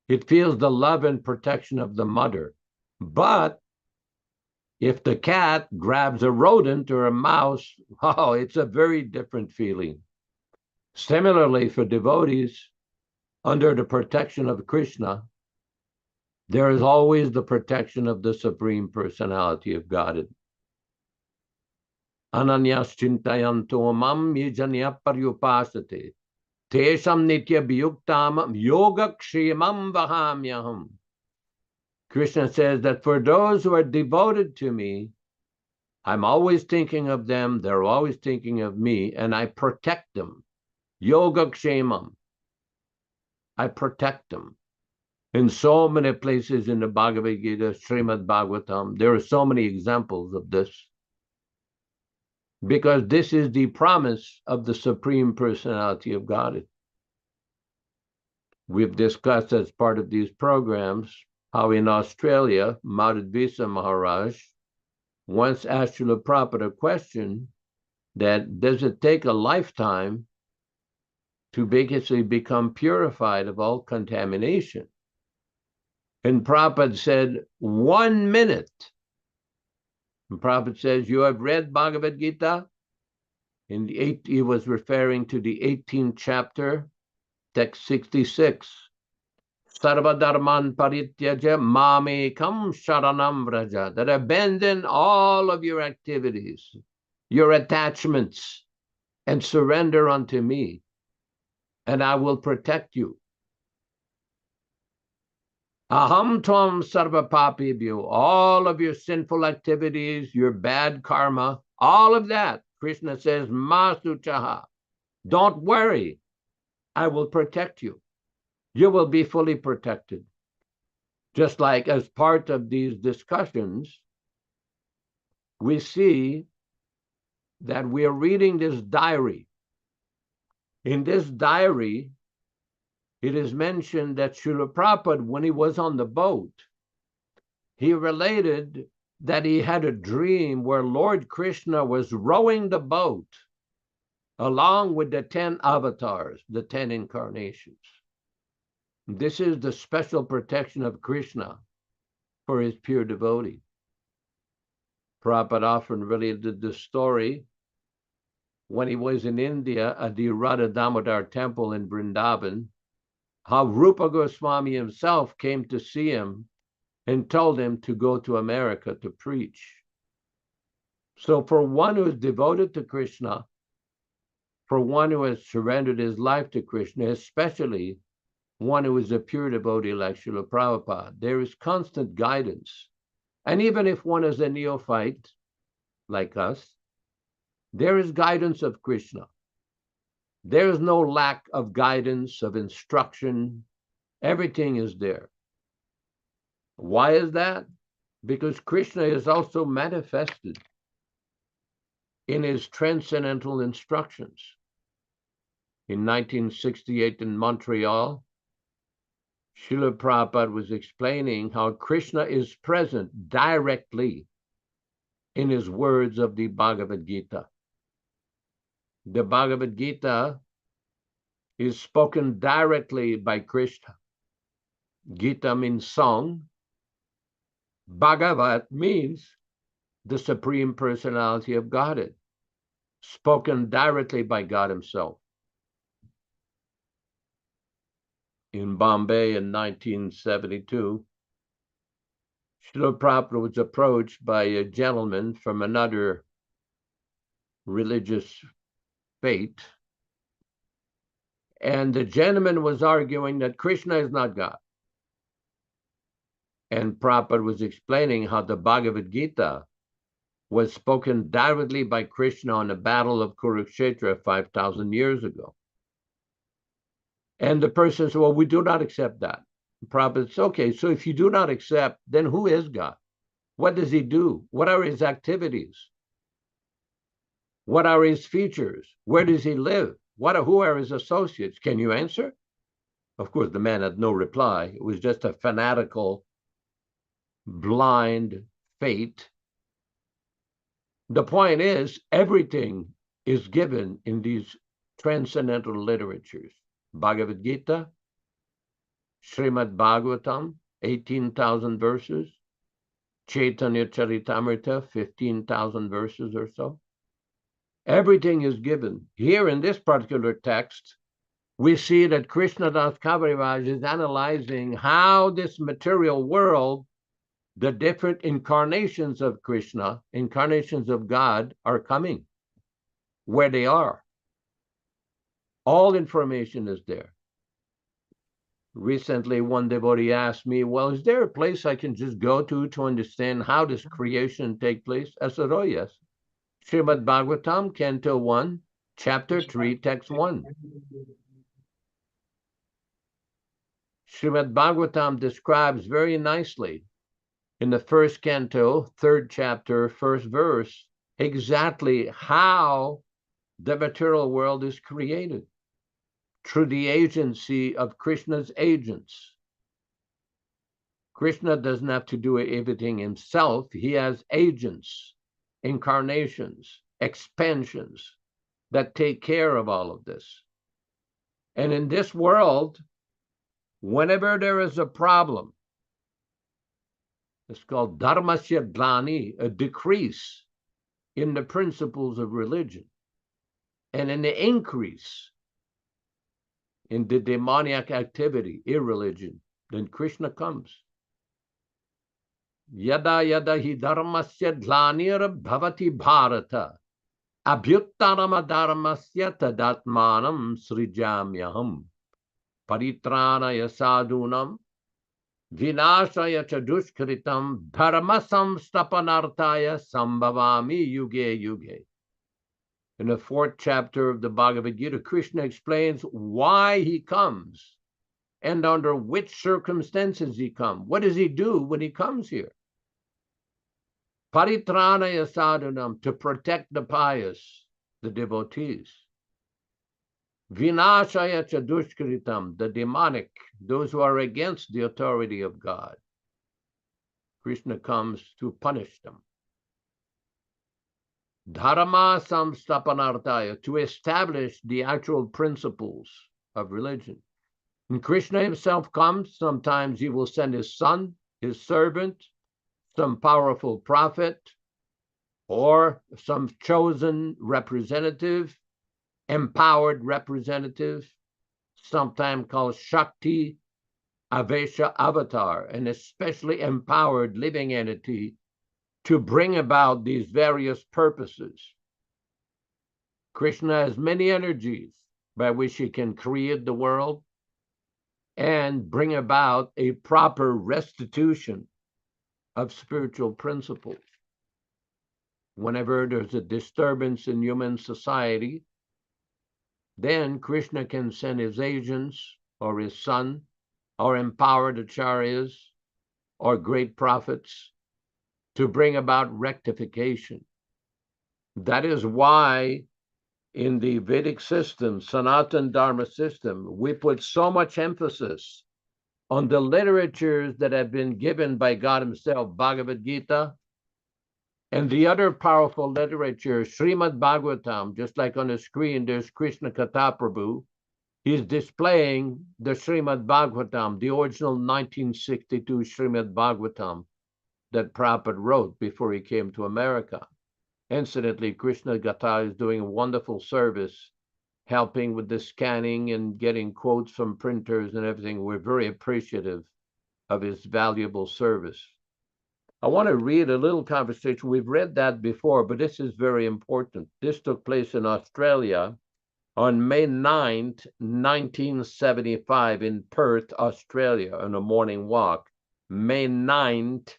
It feels the love and protection of the mother. But if the cat grabs a rodent or a mouse, it's a very different feeling. Similarly, for devotees, under the protection of Krishna, there is always the protection of the Supreme Personality of Godhead. Ananyas chintayanto mam yajanya paryupasate tesham nitya biyuktam yoga kshemam vahamyaham. Krishna says that for those who are devoted to me, I'm always thinking of them, they're always thinking of me, and I protect them. Yoga kshemam. I protect them. In so many places in the Bhagavad Gita, Srimad Bhagavatam, there are so many examples of this. Because this is the promise of the Supreme Personality of Godhead. We've discussed as part of these programs how in Australia, Madhvisa Maharaj once asked Srila Prabhupada a question that does it take a lifetime to basically become purified of all contamination? And Prabhupada said, 1 minute. And Prabhupada says, you have read Bhagavad Gita? He was referring to the 18th chapter, text 66. Sarva dharman parityaja mamekam sharanam vraja. That abandon all of your activities, your attachments, and surrender unto me, and I will protect you. Aham tvam sarva papibhyo, all of your sinful activities, your bad karma, all of that, Krishna says, masuchaha, don't worry, I will protect you. You will be fully protected. Just like as part of these discussions, we see that we are reading this diary. In this diary, it is mentioned that Srila Prabhupada, when he was on the boat, he related that he had a dream where Lord Krishna was rowing the boat along with the 10 avatars, the 10 incarnations. This is the special protection of Krishna for his pure devotee. Prabhupada often related the story when he was in India at the Radha Damodar temple in Vrindavan, how Rupa Goswami himself came to see him and told him to go to America to preach. So for one who is devoted to Krishna, for one who has surrendered his life to Krishna, especially one who is a pure devotee like Srila Prabhupada, there is constant guidance. And even if one is a neophyte like us, there is guidance of Krishna. There is no lack of guidance, of instruction. Everything is there. Why is that? Because Krishna is also manifested in his transcendental instructions. In 1968 in Montreal, Srila Prabhupada was explaining how Krishna is present directly in his words of the Bhagavad Gita. The Bhagavad Gita is spoken directly by Krishna. Gita means song. Bhagavat means the Supreme Personality of Godhead, spoken directly by God himself. in Bombay in 1972, Srila Prabhupada was approached by a gentleman from another religious faith, and the gentleman was arguing that Krishna is not God. And Prabhupada was explaining how the Bhagavad Gita was spoken directly by Krishna on the battle of Kurukshetra 5,000 years ago. And the person said, well, we do not accept that. Prabhupada said, okay, so if you do not accept, then who is God? What does he do? What are his activities? What are his features? Where does he live? Who are his associates? Can you answer? Of course, the man had no reply. It was just a fanatical, blind faith. The point is, everything is given in these transcendental literatures. Bhagavad Gita, Srimad Bhagavatam, 18,000 verses, Caitanya-caritāmṛta, 15,000 verses or so. Everything is given. Here in this particular text, we see that Krishna Das Kaviraj is analyzing how this material world, the different incarnations of Krishna, incarnations of God, are coming, where they are. All information is there. Recently, one devotee asked me, well, is there a place I can just go to understand how this creation takes place? I said, oh, yes. Srimad Bhagavatam, Canto 1, Chapter 3, Text 1. Srimad Bhagavatam describes very nicely in the first canto, third chapter, first verse, exactly how the material world is created through the agency of Krishna's agents. Krishna doesn't have to do everything himself. He has agents, incarnations, expansions that take care of all of this. And in this world, whenever there is a problem, it's called dharmasya glani, a decrease in the principles of religion, and an increase in the demoniac activity, irreligion, then Krishna comes. Yada yada hi dharmasya glanir bhavati bharata abhyuttanama dharmasya tadatmanam srijamyaham paritranaya sadhunam vinashaya cha dushkritam dharmasam stapanartaya sambhavami yuge yuge. In the fourth chapter of the Bhagavad Gita, Krishna explains why he comes and under which circumstances he comes. What does he do when he comes here? Paritranaya sadhunam, to protect the pious, the devotees. Vinashaya cha dushkritam, the demonic, those who are against the authority of God. Krishna comes to punish them. Dharma samstapanartaya, to establish the actual principles of religion. And Krishna himself comes. Sometimes he will send his son, his servant, some powerful prophet, or some chosen representative, empowered representative, sometimes called Shakti Avesha Avatar, an especially empowered living entity to bring about these various purposes. Krishna has many energies by which he can create the world and bring about a proper restitution of spiritual principles. Whenever there's a disturbance in human society, then Krishna can send his agents or his son or empowered acharyas or great prophets to bring about rectification. That is why in the Vedic system, Sanatana Dharma system, we put so much emphasis on the literatures that have been given by God himself, Bhagavad Gita, and the other powerful literature, Srimad Bhagavatam. Just like on the screen, there's Krishna Katha Prabhu. He's displaying the Srimad Bhagavatam, the original 1962 Srimad Bhagavatam that Prabhupada wrote before he came to America. Incidentally, Krishna Katha is doing a wonderful service helping with the scanning and getting quotes from printers and everything. We're very appreciative of his valuable service. I want to read a little conversation. We've read that before, but this is very important. This took place in Australia on May 9th, 1975 in Perth, Australia, on a morning walk. May 9th,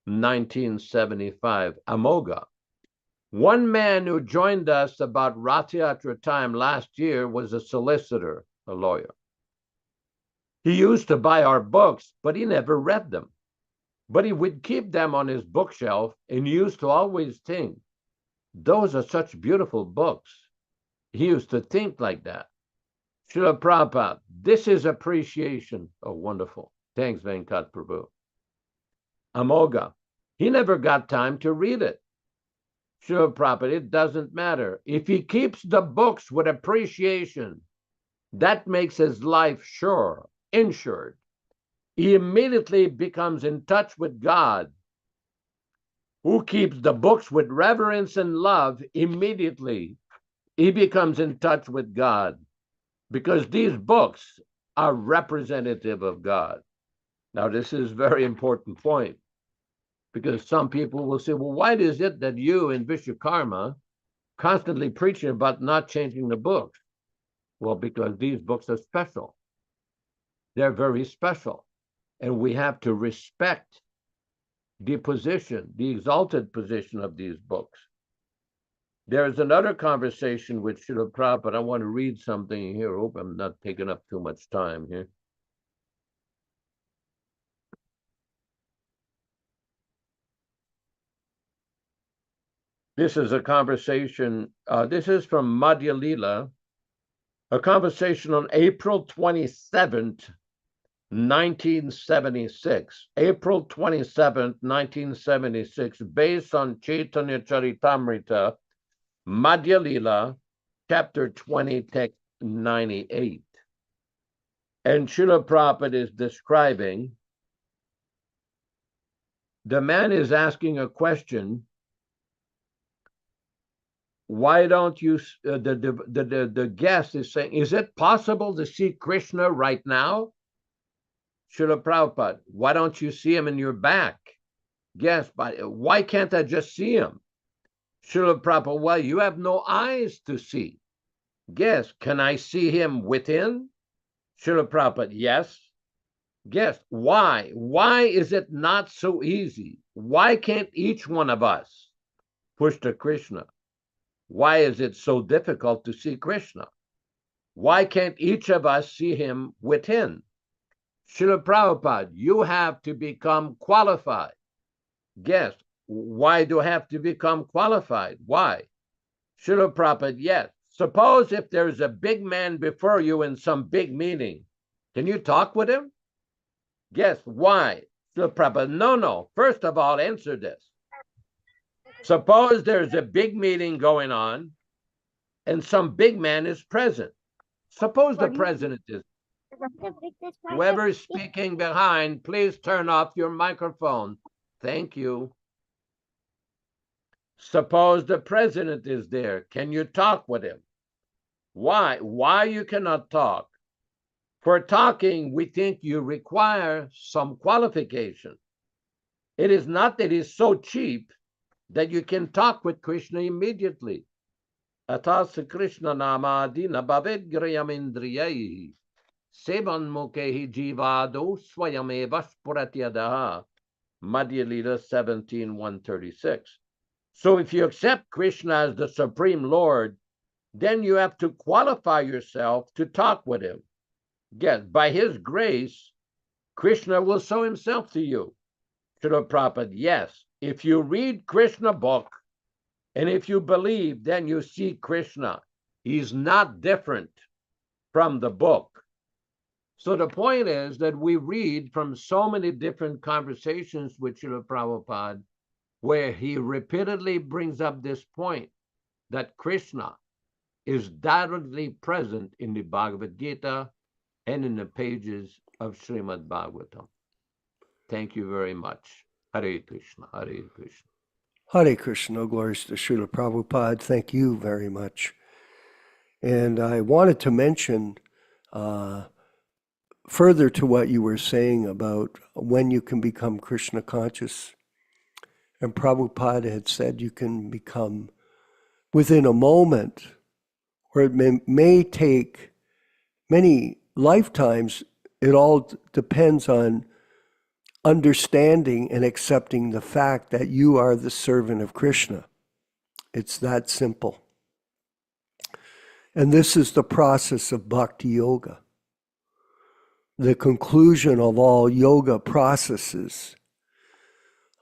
1975, Amoga. One man who joined us about Rath Yatra time last year was a solicitor, a lawyer. He used to buy our books, but he never read them. But he would keep them on his bookshelf and used to always think, those are such beautiful books. He used to think like that. Srila Prabhupada, this is appreciation. Oh, wonderful. Thanks, Venkat Prabhu. Amoga, he never got time to read it. Srila Prabhupada, it doesn't matter. If he keeps the books with appreciation, that makes his life sure, insured. He immediately becomes in touch with God. Who keeps the books with reverence and love, immediately he becomes in touch with God, because these books are representative of God. Now, this is a very important point, because some people will say, well, why is it that you in Vishwakarma constantly preaching about not changing the books? Well, because these books are special. They're very special. And we have to respect the position, the exalted position of these books. There is another conversation with Srila Prabhupada. I want to read something here. I hope I'm not taking up too much time here. This is a conversation, this is from Madhya Lila, a conversation on April 27th, 1976. April 27th, 1976, based on Caitanya-caritāmṛta, Madhya Lila, chapter 20, text 98. And Srila Prabhupada is describing, the man is asking a question, why don't you, the guest is saying, is it possible to see Krishna right now? Srila Prabhupada, why don't you see him in your back? Yes, but why can't I just see him? Srila Prabhupada, well, you have no eyes to see. Yes, can I see him within? Srila Prabhupada, yes. Yes, why? Why is it not so easy? Why can't each one of us push to Krishna? Why is it so difficult to see Krishna? Why can't each of us see him within? Srila Prabhupada, you have to become qualified. Yes. Why do I have to become qualified? Why? Srila Prabhupada, yes. Suppose if there's a big man before you in some big meeting, can you talk with him? Yes. Why? Srila Prabhupada, no. First of all, answer this. Suppose there's a big meeting going on and some big man is present. Suppose the president is. Whoever is speaking behind, please turn off your microphone. Thank you. Suppose the president is there. Can you talk with him? Why? Why you cannot talk? For talking, we think you require some qualification. It is not that it's so cheap that you can talk with Krishna immediately. Atasa Krishna namadina bhavet grayamindriyahi sevan mukehi jivado swayameva spuratyadaha. Madhya Lila 17:136. So if you accept Krishna as the Supreme Lord, then you have to qualify yourself to talk with him. Yes, by his grace, Krishna will show himself to you. Srila Prabhupada, yes. If you read Krishna book, and if you believe, then you see Krishna. He's not different from the book. So the point is that we read from so many different conversations with Srila Prabhupada, where he repeatedly brings up this point that Krishna is directly present in the Bhagavad Gita and in the pages of Srimad Bhagavatam. Thank you very much. Hare Krishna, Hare Krishna.
Hare Krishna, glories to Srila Prabhupada. Thank you very much. And I wanted to mention further to what you were saying about when you can become Krishna conscious. And Prabhupada had said you can become within a moment, or it may take many lifetimes. It all depends on understanding and accepting the fact that you are the servant of Krishna. It's that simple. And this is the process of bhakti yoga. The conclusion of all yoga processes,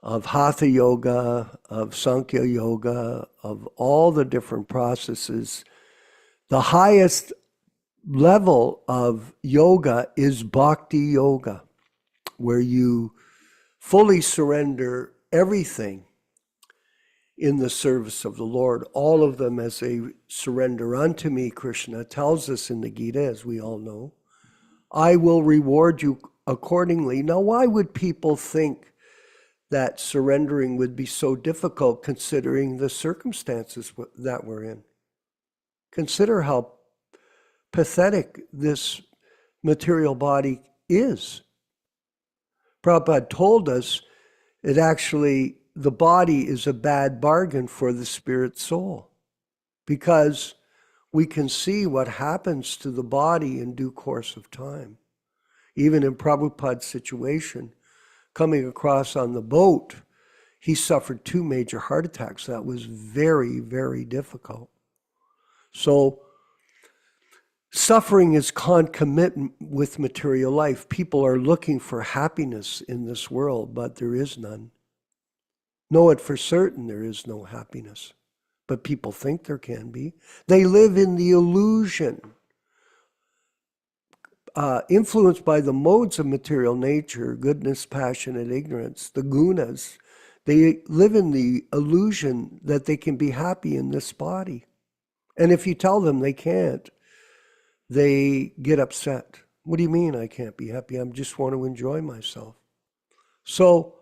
of hatha yoga, of sankhya yoga, of all the different processes, the highest level of yoga is bhakti yoga, where you fully surrender everything in the service of the Lord. All of them as they surrender unto me, Krishna tells us in the Gita, as we all know, I will reward you accordingly. Now, why would people think that surrendering would be so difficult considering the circumstances that we're in? Consider how pathetic this material body is. Prabhupada told us it actually, the body is a bad bargain for the spirit soul, because we can see what happens to the body in due course of time. Even in Prabhupada's situation, coming across on the boat, he suffered 2 major heart attacks. That was very, very difficult. So suffering is concomitant with material life. People are looking for happiness in this world, but there is none. Know it for certain there is no happiness, but people think there can be. They live in the illusion, influenced by the modes of material nature, goodness, passion, and ignorance, the gunas. They live in the illusion that they can be happy in this body. And if you tell them they can't, they get upset. What do you mean I can't be happy? I just want to enjoy myself. So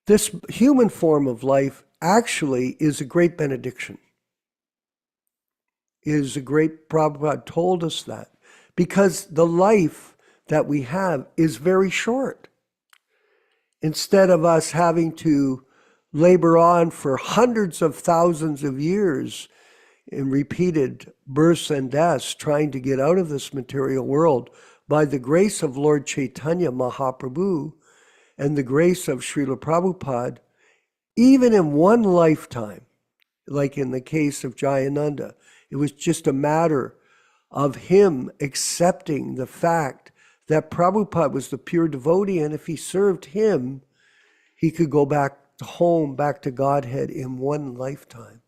this human form of life actually is a great benediction. It is a great, Prabhupada told us that, because the life that we have is very short. Instead of us having to labor on for hundreds of thousands of years in repeated births and deaths, trying to get out of this material world, by the grace of Lord Chaitanya Mahaprabhu and the grace of Srila Prabhupada, even in one lifetime, like in the case of Jayananda, it was just a matter of him accepting the fact that Prabhupada was the pure devotee, and if he served him, he could go back home, back to Godhead in one lifetime.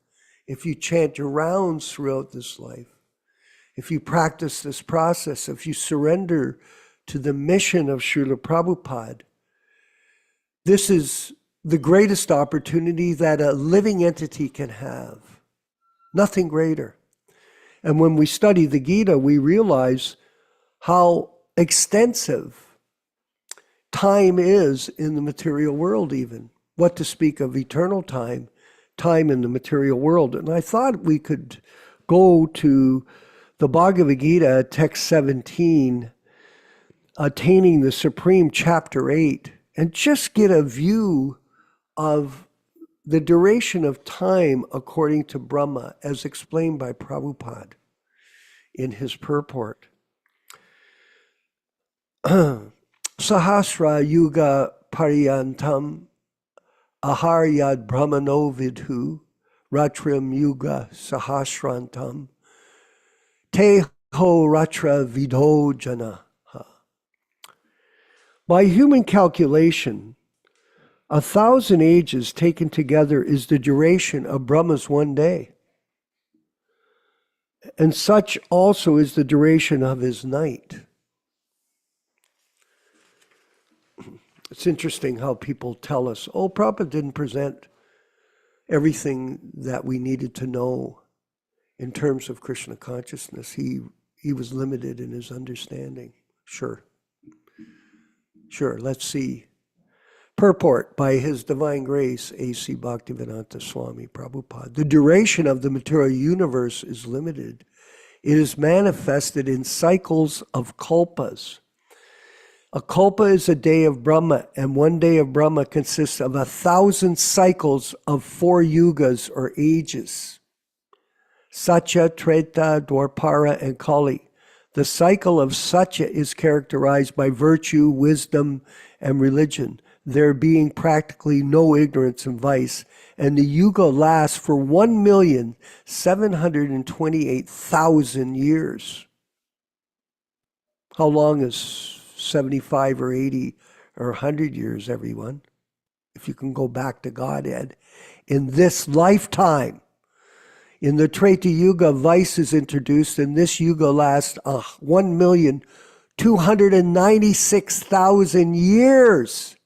If you chant your rounds throughout this life, if you practice this process, if you surrender to the mission of Srila Prabhupada, this is the greatest opportunity that a living entity can have. Nothing greater. And when we study the Gita, we realize how extensive time is in the material world even. What to speak of eternal time, time in the material world. And I thought we could go to the Bhagavad Gita, text 17, Attaining the Supreme, chapter 8, and just get a view of the duration of time according to Brahma, as explained by Prabhupada in his purport. Sahasra yuga pariyantam aharyad brahmano vidhu ratrim yuga sahasrantam teho ratra vidho jana. By human calculation, 1,000 ages taken together is the duration of Brahma's one day. And such also is the duration of his night. It's interesting how people tell us, oh, Prabhupada didn't present everything that we needed to know in terms of Krishna consciousness. He was limited in his understanding. Sure, let's see. Purport by His Divine Grace A.C. Bhaktivedanta Swami Prabhupāda. The duration of the material universe is limited. It is manifested in cycles of kalpas. A kalpa is a day of Brahma, and one day of Brahma consists of 1,000 cycles of 4 yugas or ages. Satya, Treta, Dwapara, and Kali. The cycle of Satya is characterized by virtue, wisdom, and religion, there being practically no ignorance and vice, and the yuga lasts for 1,728,000 years. How long is 75 or 80 or 100 years, everyone? If you can go back to Godhead. In this lifetime, in the Treta Yuga, vice is introduced, and this yuga lasts 1,296,000 years.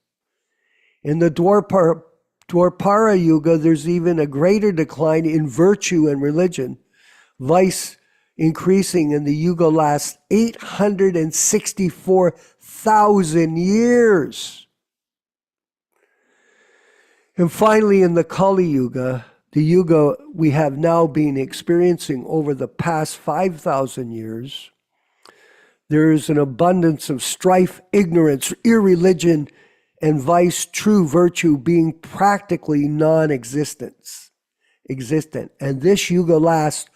In the Dwapara Yuga, there's even a greater decline in virtue and religion. Vice increasing, and the yuga lasts 864,000 years. And finally, in the Kali Yuga, the yuga we have now been experiencing over the past 5,000 years, there is an abundance of strife, ignorance, irreligion, and vice, true virtue being practically non-existent. And this yuga lasts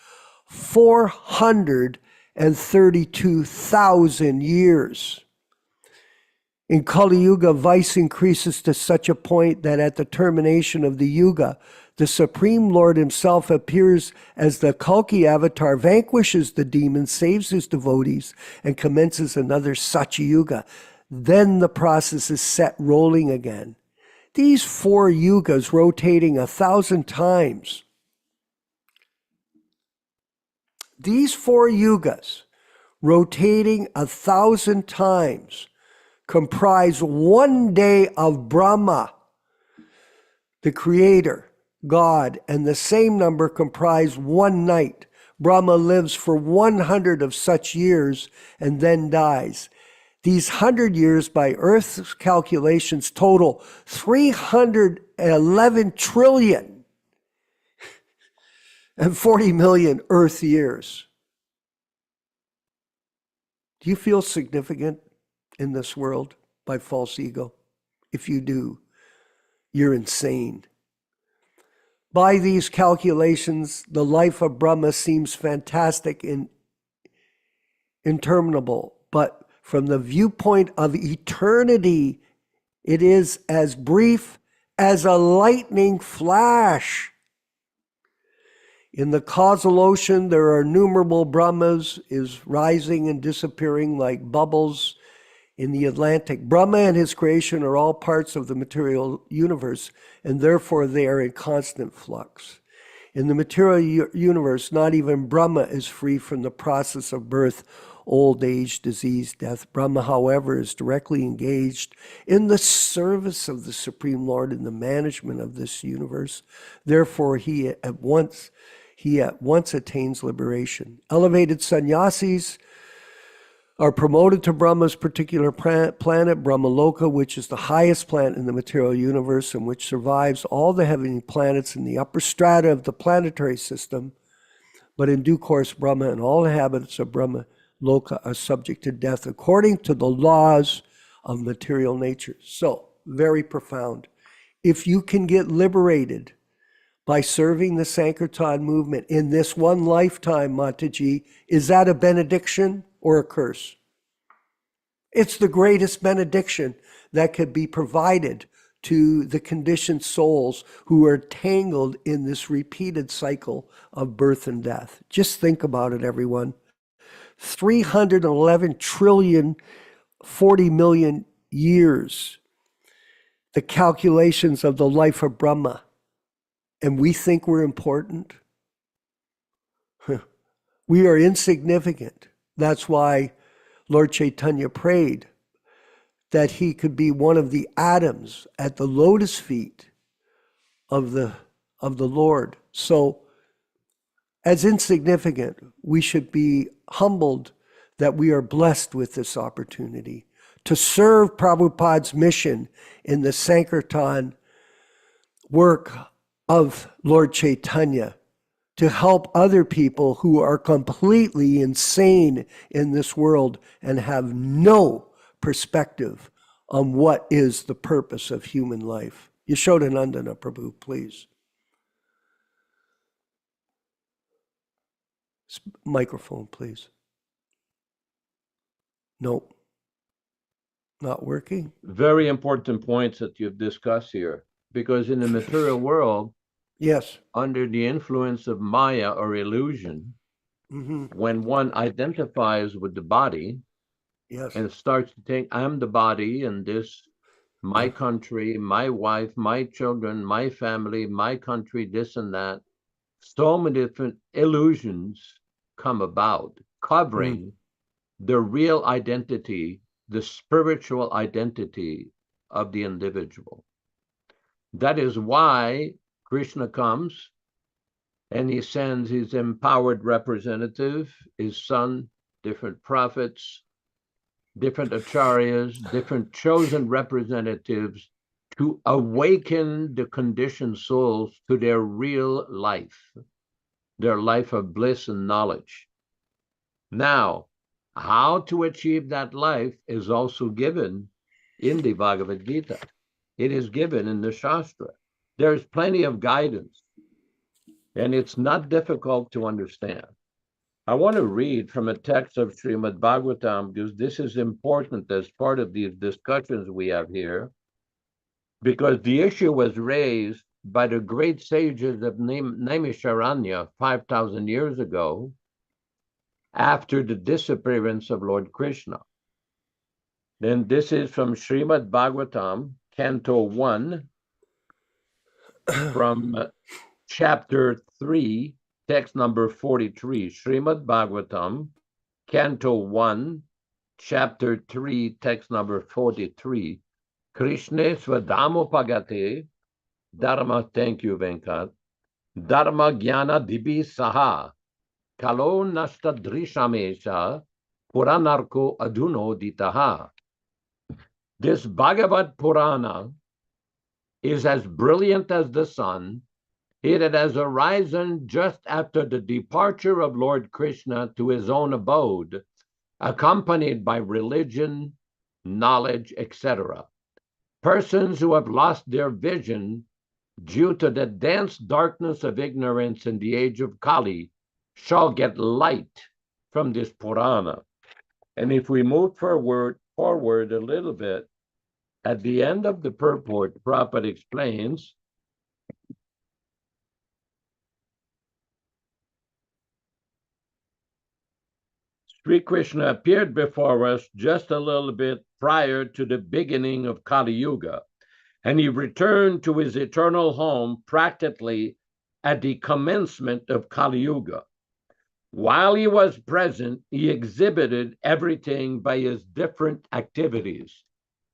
432,000 years. In Kali Yuga, vice increases to such a point that at the termination of the yuga, the Supreme Lord himself appears as the Kalki avatar, vanquishes the demons, saves his devotees, and commences another Satya Yuga. Then the process is set rolling again. These 4 yugas rotating 1,000 times. These 4 yugas rotating 1,000 times comprise one day of Brahma, the creator, God, and the same number comprise one night. Brahma lives for 100 of such years and then dies. These 100 years by Earth's calculations total 311 trillion and 40 million Earth years. Do you feel significant in this world by false ego? If you do, you're insane. By these calculations, the life of Brahma seems fantastic and interminable, but from the viewpoint of eternity, it is as brief as a lightning flash. In the causal ocean, there are innumerable Brahmas, is rising and disappearing like bubbles in the Atlantic. Brahma and his creation are all parts of the material universe, and therefore they are in constant flux. In the material universe, not even Brahma is free from the process of birth, old age, disease, death. Brahma, however, is directly engaged in the service of the Supreme Lord in the management of this universe. Therefore, he at once attains liberation. Elevated sannyasis are promoted to Brahma's particular planet, Brahmaloka, which is the highest planet in the material universe and which survives all the heavenly planets in the upper strata of the planetary system. But in due course, Brahma and all inhabitants of Brahmaloka are subject to death according to the laws of material nature. So, very profound. If you can get liberated by serving the Sankirtan movement in this one lifetime, Mataji, is that a benediction or a curse? It's the greatest benediction that could be provided to the conditioned souls who are tangled in this repeated cycle of birth and death. Just think about it, everyone. 311 trillion, 40 million years, the calculations of the life of Brahma. And we think we're important. We are insignificant. That's why Lord Chaitanya prayed that he could be one of the atoms at the lotus feet of the Lord. So, as insignificant, we should be humbled that we are blessed with this opportunity to serve Prabhupada's mission in the Sankirtan work of Lord Chaitanya, to help other people who are completely insane in this world and have no perspective on what is the purpose of human life. Yaśodā-nandana Prabhu, please. Microphone, please. Nope. Not working.
Very important points that you've discussed here, because in the material world,
Yes.
under the influence of Maya or illusion, when one identifies with the body,
Yes.
and starts to think, I'm the body, and this, my country, my wife, my children, my family, my country, this and that, so many different illusions come about, covering the real identity, the spiritual identity of the individual. That is why Krishna comes and he sends his empowered representative, his son, different prophets, different acharyas, different chosen representatives to awaken the conditioned souls to their real life, their life of bliss and knowledge. Now, how to achieve that life is also given in the Bhagavad Gita. It is given in the Shastra. There's plenty of guidance, and it's not difficult to understand. I want to read from a text of Srimad Bhagavatam, because this is important as part of these discussions we have here, because the issue was raised by the great sages of Naimisharanya 5,000 years ago, after the disappearance of Lord Krishna. Then this is from Srimad Bhagavatam, Canto 1, from chapter 3, text number 43. Srimad Bhagavatam, Canto 1, chapter 3, text number 43. Krishna Swadhamopagate, Dharma, thank you, Venkat. Dharma Jnana Dibi Saha, Kalo Nashta Drishamesha, Puranarko Aduno Ditaha. This Bhagavad Purana is as brilliant as the sun. It has arisen just after the departure of Lord Krishna to his own abode, accompanied by religion, knowledge, etc. Persons who have lost their vision due to the dense darkness of ignorance in the age of Kali shall get light from this Purana. And if we move forward a little bit, at the end of the purport, Prabhupada explains, Sri Krishna appeared before us just a little bit prior to the beginning of Kali Yuga, and he returned to his eternal home practically at the commencement of Kali Yuga. While he was present, he exhibited everything by his different activities.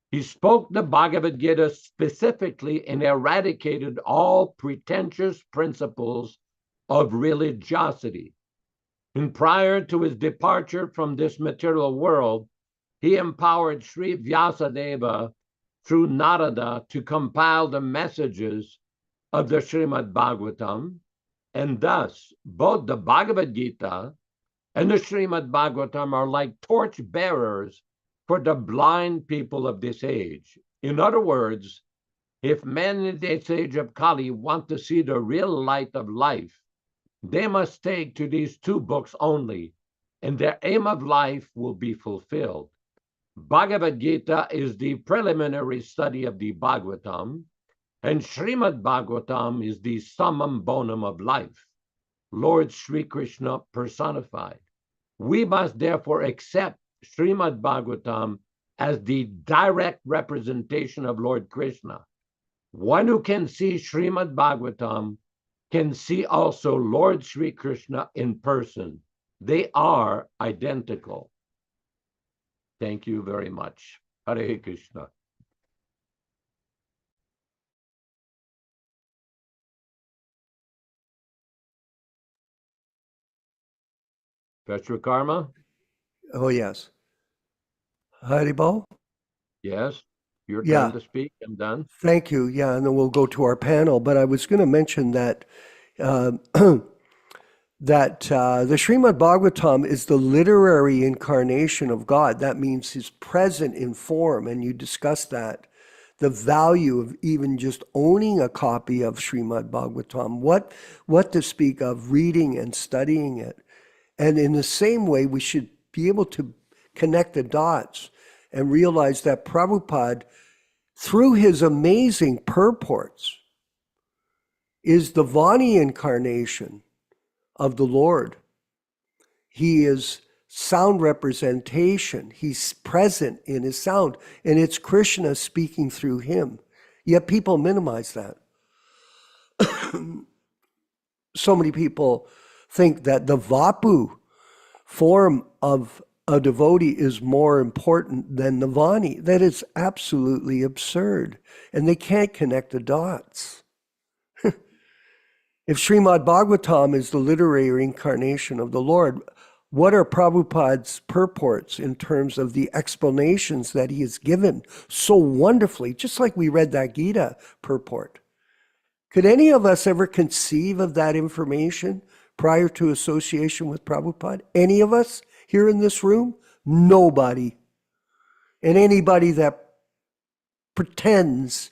He spoke the Bhagavad Gita specifically and eradicated all pretentious principles of religiosity. And prior to his departure from this material world, he empowered Sri Vyasadeva through Narada to compile the messages of the Srimad Bhagavatam, and thus both the Bhagavad Gita and the Srimad Bhagavatam are like torch bearers for the blind people of this age. In other words, if men in this age of Kali want to see the real light of life, they must take to these two books only, and their aim of life will be fulfilled. Bhagavad Gita is the preliminary study of the Bhagavatam, and Srimad Bhagavatam is the summum bonum of life, Lord Sri Krishna personified. We must therefore accept Srimad Bhagavatam as the direct representation of Lord Krishna. One who can see Srimad Bhagavatam can see also Lord Sri Krishna in person. They are identical. Thank you very much. Hare Krishna. Petra Karma?
Oh, yes. Haribol?
Yes, your
Yeah,
turn to speak. I'm done.
thank you. Yeah, and then we'll go to our panel. But I was going to mention that uh, the Srimad Bhagavatam is the literary incarnation of God. That means He's present in form, and you discussed that. The value of even just owning a copy of Srimad Bhagavatam, what to speak of reading and studying it. And in the same way, we should be able to connect the dots and realize that Prabhupada, through his amazing purports, is the Vani incarnation of the Lord. He is sound representation. He's present in his sound, and it's Krishna speaking through him. Yet people minimize that. So many people think that the Vapu form of a devotee is more important than the Vani. That is absolutely absurd, and they can't connect the dots. If Srimad Bhagavatam is the literary incarnation of the Lord, what are Prabhupada's purports in terms of the explanations that he has given so wonderfully, just like we read that Gita purport? Could any of us ever conceive of that information prior to association with Prabhupada? Any of us here in this room? Nobody. And anybody that pretends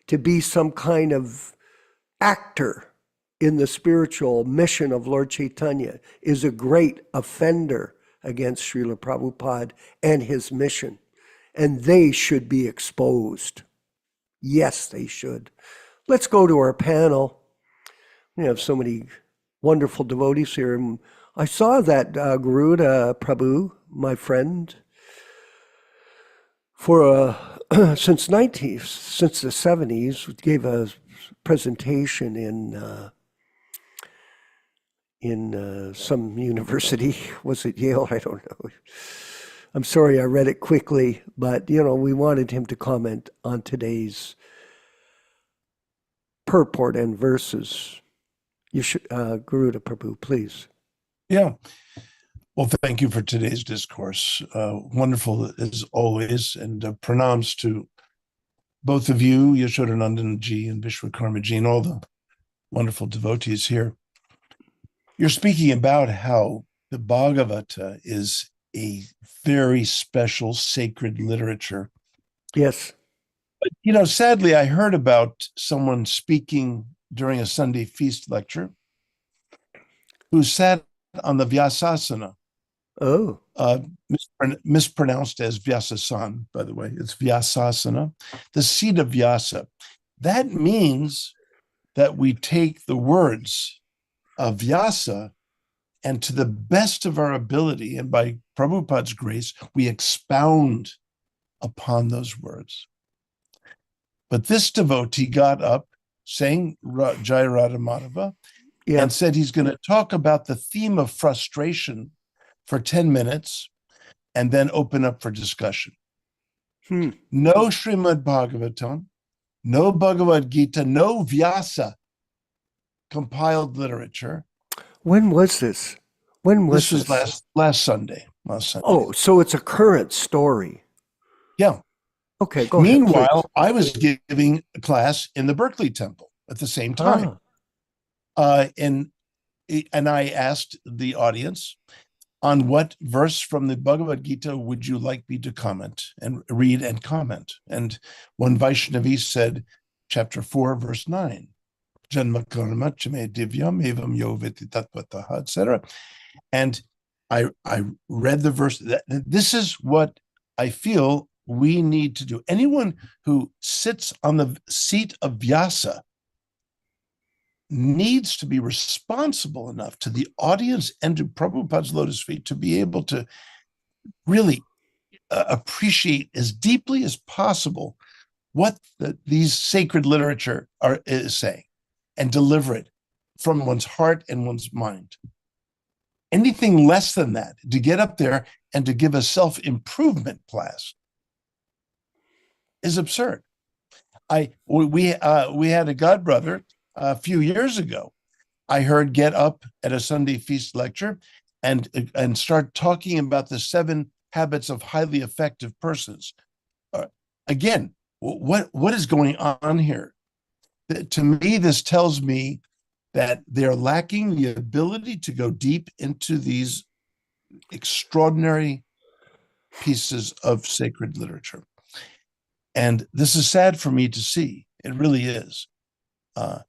to be some kind of actor in the spiritual mission of Lord Chaitanya is a great offender against Srila Prabhupada and his mission. And they should be exposed. Yes, they should. Let's go to our panel. We have so many wonderful devotees here. And I saw that Garuda Prabhu, my friend, for since the 70s, gave a presentation in some university. Was it Yale? I don't know. I'm sorry, I read it quickly, but we wanted him to comment on today's purport and verses. You should, Garuda Prabhu, please.
Yeah. Well, thank you for today's discourse. Wonderful as always, and pranams to both of you, Yaśodā-nandana ji and Vishwakarma ji, and all the wonderful devotees here. You're speaking about how the Bhagavata is a very special sacred literature.
Yes.
But, sadly, I heard about someone speaking during a Sunday feast lecture who sat on the Vyasasana.
Oh.
Mispronounced as Vyasasan, by the way. It's Vyasasana, the seat of Vyasa. That means that we take the words of Vyasa and to the best of our ability, and by Prabhupada's grace, we expound upon those words. But this devotee got up, sang Jai Radha Madhava, and said he's going to talk about the theme of frustration for 10 minutes and then open up for discussion. No Srimad Bhagavatam, no Bhagavad Gita, no Vyasa compiled literature.
When was this?
This was last Sunday.
Oh, so it's a current story.
Yeah.
Okay, go
ahead. Meanwhile,
please.
I was giving a class in the Berkeley Temple at the same time. And I asked the audience, on what verse from the Bhagavad Gita would you like me to comment and read and comment? And one Vaishnavi said, chapter 4, verse 9. Janma karma chame divyam evam yo viti tattvataha, etc. And I read the verse. This is what I feel we need to do. Anyone who sits on the seat of Vyasa needs to be responsible enough to the audience and to Prabhupada's lotus feet to be able to really appreciate as deeply as possible what these sacred literature is saying, and deliver it from one's heart and one's mind. Anything less than that, to get up there and to give a self-improvement class, is absurd. We had a godbrother a few years ago, I heard get up at a Sunday feast lecture and start talking about the 7 habits of highly effective persons. again, what is going on here? To me, this tells me that they're lacking the ability to go deep into these extraordinary pieces of sacred literature. And this is sad for me to see. It really is. The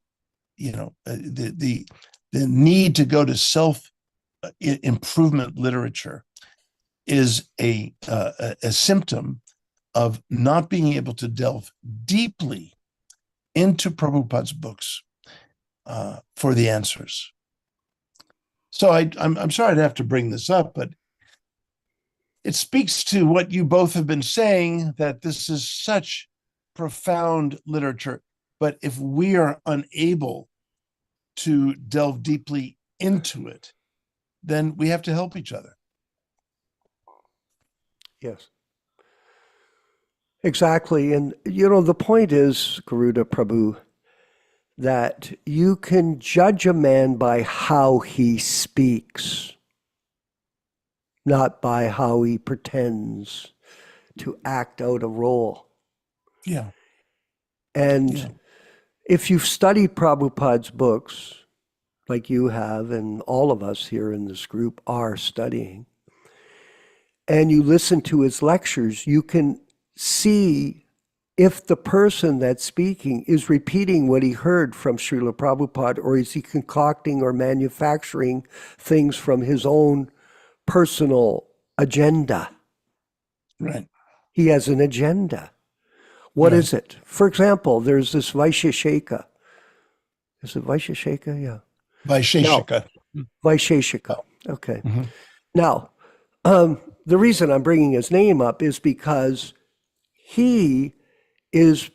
need to go to self improvement literature is a symptom of not being able to delve deeply into Prabhupada's books for the answers. So I'm sorry to have to bring this up, but it speaks to what you both have been saying, that this is such profound literature. But if we are unable to delve deeply into it, then we have to help each other.
Yes. Exactly. And, the point is, Garuda Prabhu, that you can judge a man by how he speaks, not by how he pretends to act out a role.
Yeah.
And if you've studied Prabhupada's books, like you have, and all of us here in this group are studying, and you listen to his lectures, you can see if the person that's speaking is repeating what he heard from Srila Prabhupada, or is he concocting or manufacturing things from his own personal agenda.
Right.
He has an agenda. What is it? For example, there's this Vaisheshika. Is it Vaisheshika? Yeah.
Vaisheshika.
No. Vaisheshika. Okay. Mm-hmm. Now, the reason I'm bringing his name up is because he is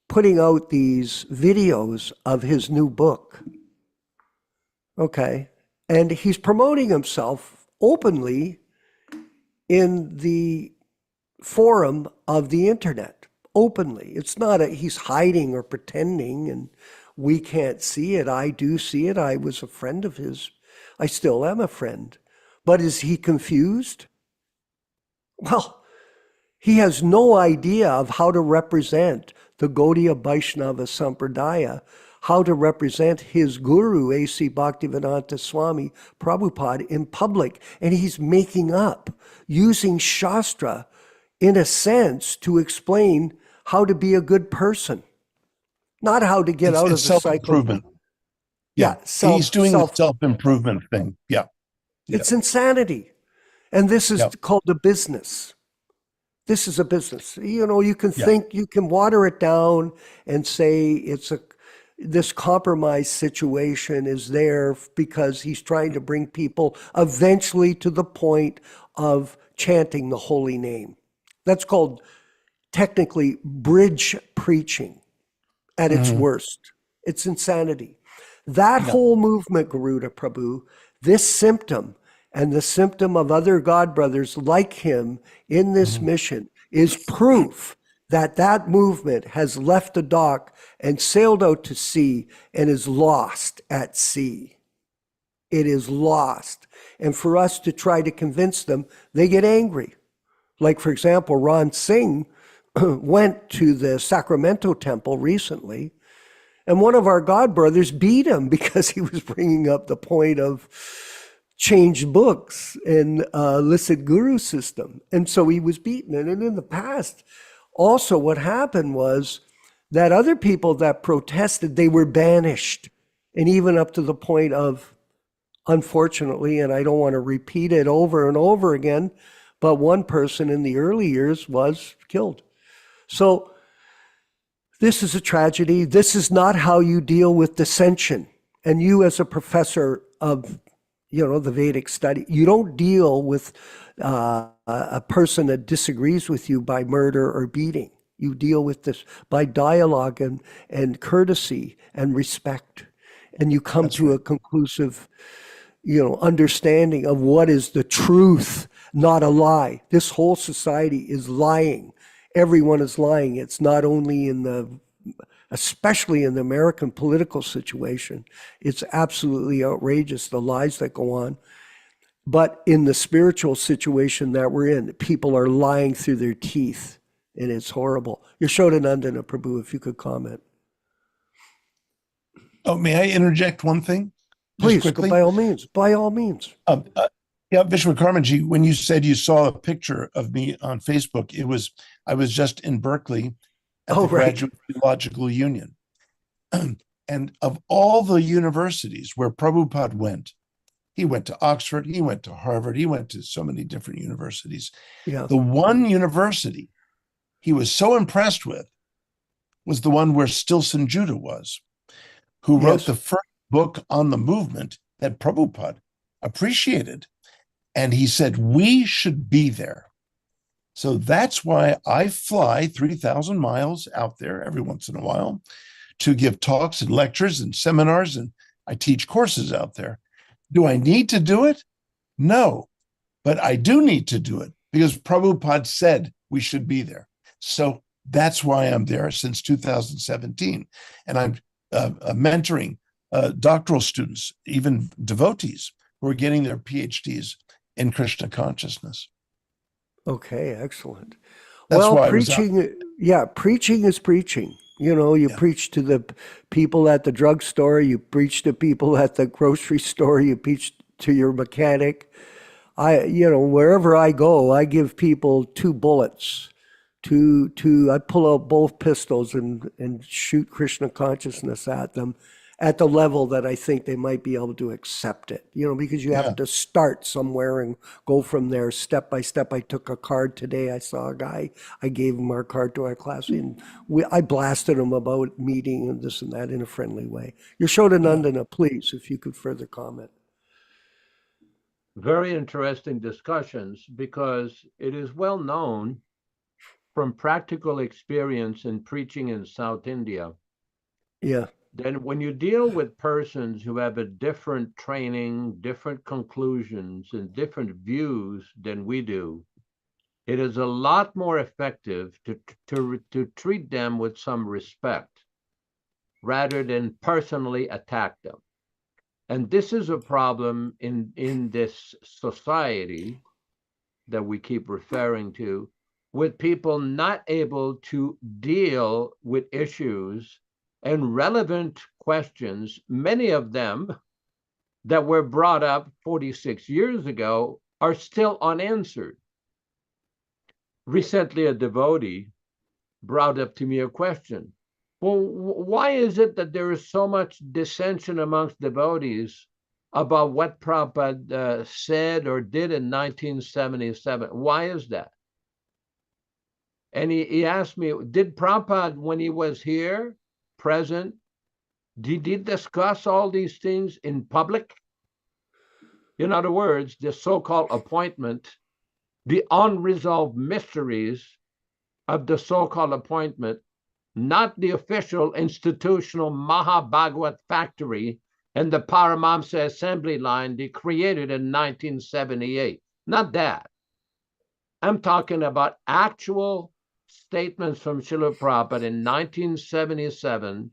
putting out these videos of his new book. Okay. And he's promoting himself openly in the forum of the internet. Openly. It's not he's hiding or pretending and we can't see it. I do see it. I was a friend of his. I still am a friend. But is he confused? Well, he has no idea of how to represent the Gaudiya Vaishnava Sampradaya, how to represent his guru, A.C. Bhaktivedanta Swami Prabhupāda, in public. And he's making up, using Shastra, in a sense, to explain how to be a good person, not how to get out of the cycle.
Self-improvement.
Yeah,
he's doing the self-improvement thing. Yeah.
It's insanity. And this is called a business. This is a business. You can think, you can water it down and say this compromise situation is there because he's trying to bring people eventually to the point of chanting the holy name. That's called technically bridge preaching at its worst. It's insanity. That whole movement, Garuda Prabhu, this symptom and the symptom of other God brothers like him in this mission is proof that that movement has left the dock and sailed out to sea and is lost at sea. It is lost. And for us to try to convince them, they get angry. Like, for example, Ron Singh went to the Sacramento temple recently, and one of our God brothers beat him because he was bringing up the point of changed books and illicit guru system. And so he was beaten. And in the past, also what happened was that other people that protested, they were banished. And even up to the point of, unfortunately, and I don't want to repeat it over and over again, but one person in the early years was killed. So this is a tragedy. This is not how you deal with dissension. And you, as a professor of, the Vedic study, you don't deal with a person that disagrees with you by murder or beating. You deal with this by dialogue and courtesy and respect. And you come to a conclusive, understanding of what is the truth, not a lie. This whole society is lying. Everyone is lying. It's not only especially in the American political situation. It's absolutely outrageous, the lies that go on. But in the spiritual situation that we're in, people are lying through their teeth. and it's horrible. Yaśodā-nandana Prabhu, if you could comment.
Oh, may I interject one thing?
Please,
quickly?
by all means, by all means.
Yeah, Vishwakarmaji, when you said you saw a picture of me on Facebook, I was just in Berkeley at the Graduate Theological Union. And of all the universities where Prabhupada went, he went to Oxford, he went to Harvard, he went to so many different universities.
Yeah.
The one university he was so impressed with was the one where Stilson Judah was, who wrote the first book on the movement that Prabhupada appreciated. And he said, we should be there. So that's why I fly 3,000 miles out there every once in a while to give talks and lectures and seminars, and I teach courses out there. Do I need to do it? No, but I do need to do it because Prabhupada said we should be there. So that's why I'm there since 2017. And I'm mentoring doctoral students, even devotees who are getting their PhDs in Krishna consciousness.
Okay, excellent.
That's
well, preaching, preaching is preaching. You know, you preach to the people at the drugstore, you preach to people at the grocery store, you preach to your mechanic. Wherever I go, I give people 2 bullets. I pull out both pistols and shoot Krishna consciousness at them at the level that I think they might be able to accept it, because you have to start somewhere and go from there step by step. I took a card today. I saw a guy, I gave him our card to our class, and I blasted him about meeting and this and that in a friendly way. Yaśodā-nandana, please, if you could further comment.
Very interesting discussions, because it is well known from practical experience in preaching in South India.
Yeah.
Then when you deal with persons who have a different training, different conclusions, and different views than we do, it is a lot more effective to treat them with some respect rather than personally attack them. And this is a problem in this society that we keep referring to, with people not able to deal with issues and relevant questions, many of them that were brought up 46 years ago are still unanswered. Recently, a devotee brought up to me a question. Well, why is it that there is so much dissension amongst devotees about what Prabhupada said or did in 1977? Why is that? And he asked me, did Prabhupada, when he was here, present, did he discuss all these things in public? In other words, the so-called appointment, the unresolved mysteries of the so-called appointment, not the official institutional Mahabhagavad factory and the Paramahamsa assembly line they created in 1978. Not that. I'm talking about actual statements from Srila Prabhupada in 1977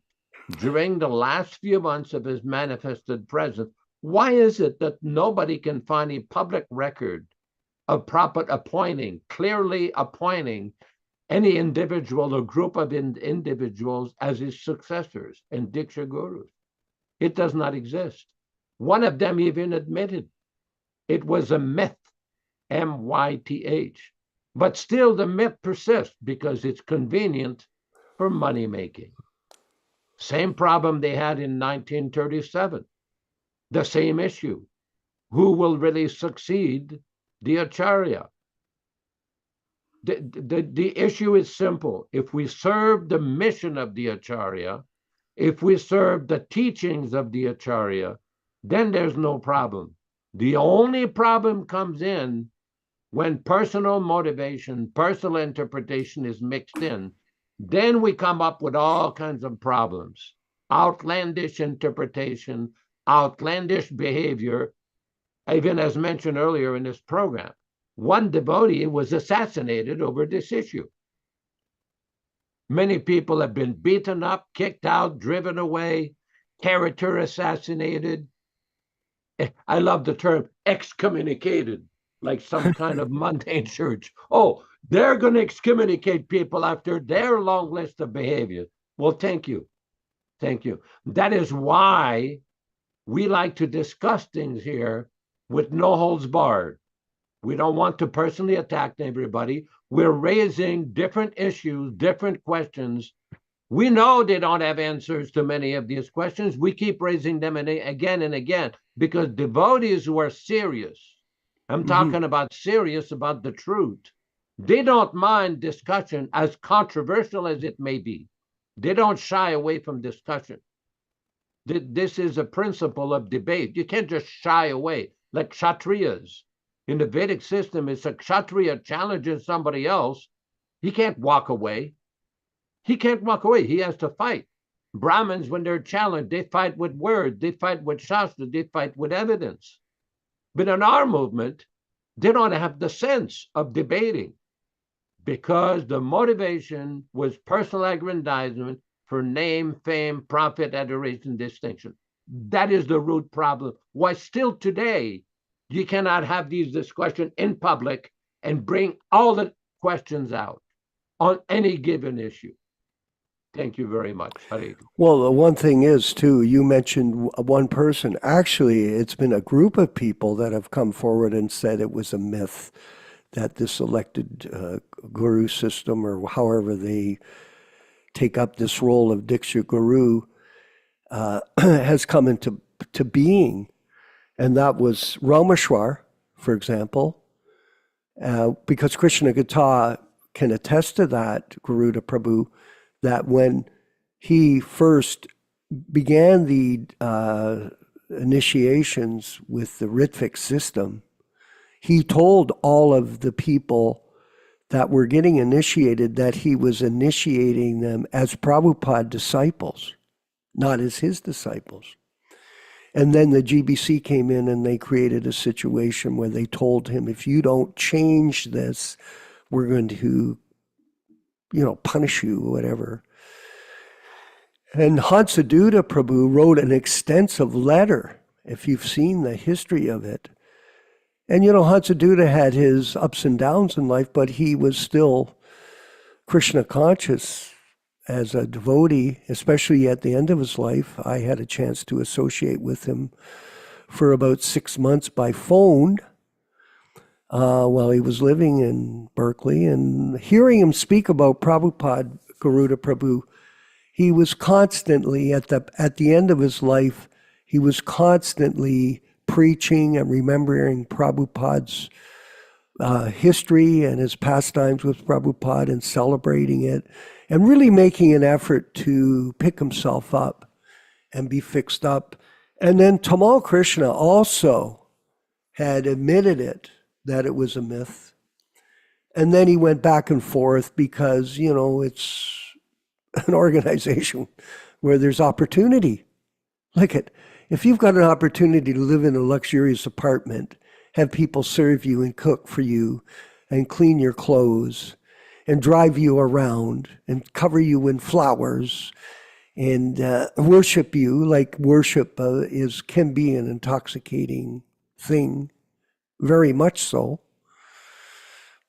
during the last few months of his manifested presence. Why is it that nobody can find a public record of Prabhupada clearly appointing any individual or group of individuals as his successors and Diksha Gurus? It does not exist. One of them even admitted it was a myth, M-Y-T-H. But still the myth persists because it's convenient for money making. Same problem they had in 1937. The same issue. Who will really succeed the Acharya? The issue is simple. If we serve the mission of the Acharya, if we serve the teachings of the Acharya, then there's no problem. The only problem comes in when personal motivation, personal interpretation is mixed in. Then we come up with all kinds of problems. Outlandish interpretation, outlandish behavior, even as mentioned earlier in this program. One devotee was assassinated over this issue. Many people have been beaten up, kicked out, driven away, character assassinated. I love the term excommunicated, like some kind of mundane church. Oh, They're going to excommunicate people after their long list of behaviors. Well, thank you. Thank you. That is why we like to discuss things here with no holds barred. We don't want to personally attack everybody. We're raising different issues, different questions. We know they don't have answers to many of these questions. We keep raising them again and again because devotees who are serious, I'm talking about serious about the truth, they don't mind discussion, as controversial as it may be. They don't shy away from discussion. This is a principle of debate. You can't just shy away like Kshatriyas. In the Vedic system, if a Kshatriya challenges somebody else, he can't walk away. He can't walk away. He has to fight. Brahmins, when they're challenged, they fight with words, they fight with Shastra, they fight with evidence. But in our movement, they don't have the sense of debating because the motivation was personal aggrandizement for name, fame, profit, adoration, distinction. That is the root problem. Why still today, you cannot have these discussions in public and bring all the questions out on any given issue. Thank you very much, Hare.
Well, the one thing is, too, you mentioned one person. Actually, it's been a group of people that have come forward and said it was a myth that this elected guru system, or however they take up this role of Diksha Guru, has come into being. And that was Rameshwar, for example, because Krishna Gita can attest to that, Guru to Prabhu, that when he first began the initiations with the Ritvik system, he told all of the people that were getting initiated that he was initiating them as Prabhupada disciples, not as his disciples. And then the GBC came in and they created a situation where they told him, if you don't change this, we're going to, punish you or whatever. And Hansaduta Prabhu wrote an extensive letter, if you've seen the history of it. And, Hansaduta had his ups and downs in life, but he was still Krishna conscious as a devotee, especially at the end of his life. I had a chance to associate with him for about 6 months by phone while he was living in Berkeley. And hearing him speak about Prabhupada, Garuda Prabhu, he was constantly, at the end of his life, he was constantly preaching and remembering Prabhupada's history and his pastimes with Prabhupada and celebrating it, and really making an effort to pick himself up and be fixed up. And then Tamal Krishna also had admitted it, that it was a myth. And then he went back and forth because, it's an organization where there's opportunity. Look at, if you've got an opportunity to live in a luxurious apartment, have people serve you and cook for you and clean your clothes and drive you around and cover you in flowers and worship you, like worship can be an intoxicating thing, very much so,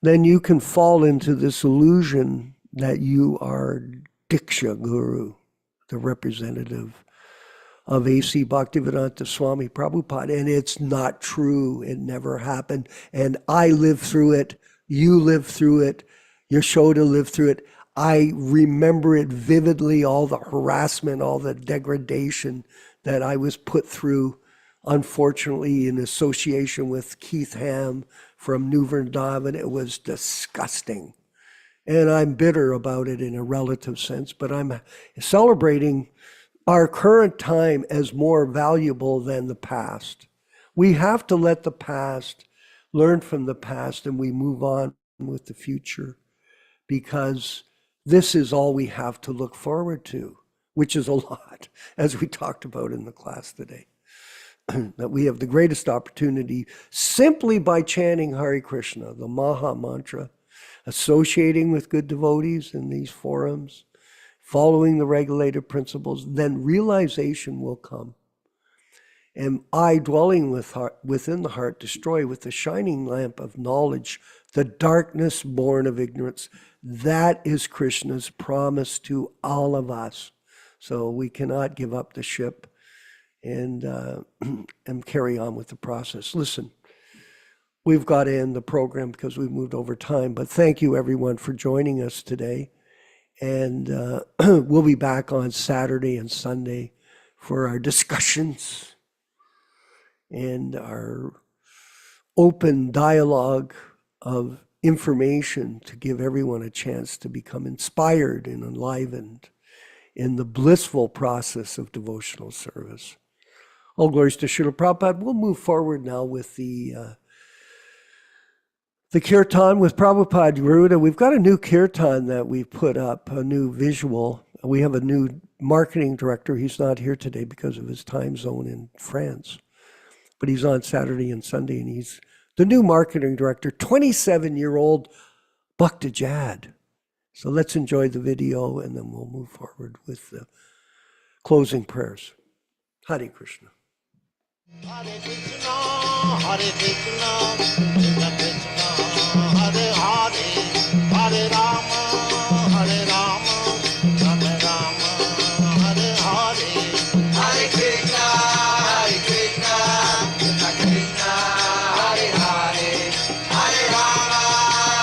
then you can fall into this illusion that you are Diksha Guru, the representative of A.C. Bhaktivedanta Swami Prabhupāda. And it's not true. It never happened. And I lived through it. You lived through it. Yaśodā lived through it. I remember it vividly, all the harassment, all the degradation that I was put through, unfortunately, in association with Keith Ham from New Vrindavan. It was disgusting. And I'm bitter about it in a relative sense, but I'm celebrating our current time as more valuable than the past. We have to let the past, learn from the past, and we move on with the future, because this is all we have to look forward to, which is a lot, as we talked about in the class today. That we have the greatest opportunity simply by chanting Hare Krishna, the Maha Mantra, associating with good devotees in these forums, following the regulated principles, then realization will come. and I, dwelling within the heart, destroy with the shining lamp of knowledge the darkness born of ignorance. That is Krishna's promise to all of us. So we cannot give up the ship and carry on with the process. Listen, we've got to end the program because we've moved over time, but thank you everyone for joining us today. And we'll be back on Saturday and Sunday for our discussions and our open dialogue of information to give everyone a chance to become inspired and enlivened in the blissful process of devotional service. All glories to Srila Prabhupada. We'll move forward now with the kirtan with Prabhupada Garuda. We've got a new kirtan that we've put up, a new visual. We have a new marketing director. He's not here today because of his time zone in France, but he's on Saturday and Sunday, and he's the new marketing director, 27-year-old Bhaktivedanta. So let's enjoy the video, and then we'll move forward with the closing prayers. Hare Krishna.
Hare Krishna, Hare Krishna, Krishna Krishna, Hare Hare, Hare Rama, Hare Rama, Rama Rama, Hare Hare. Hare Krishna, Hare Krishna, Krishna Krishna, Hare Hare, Hare Rama,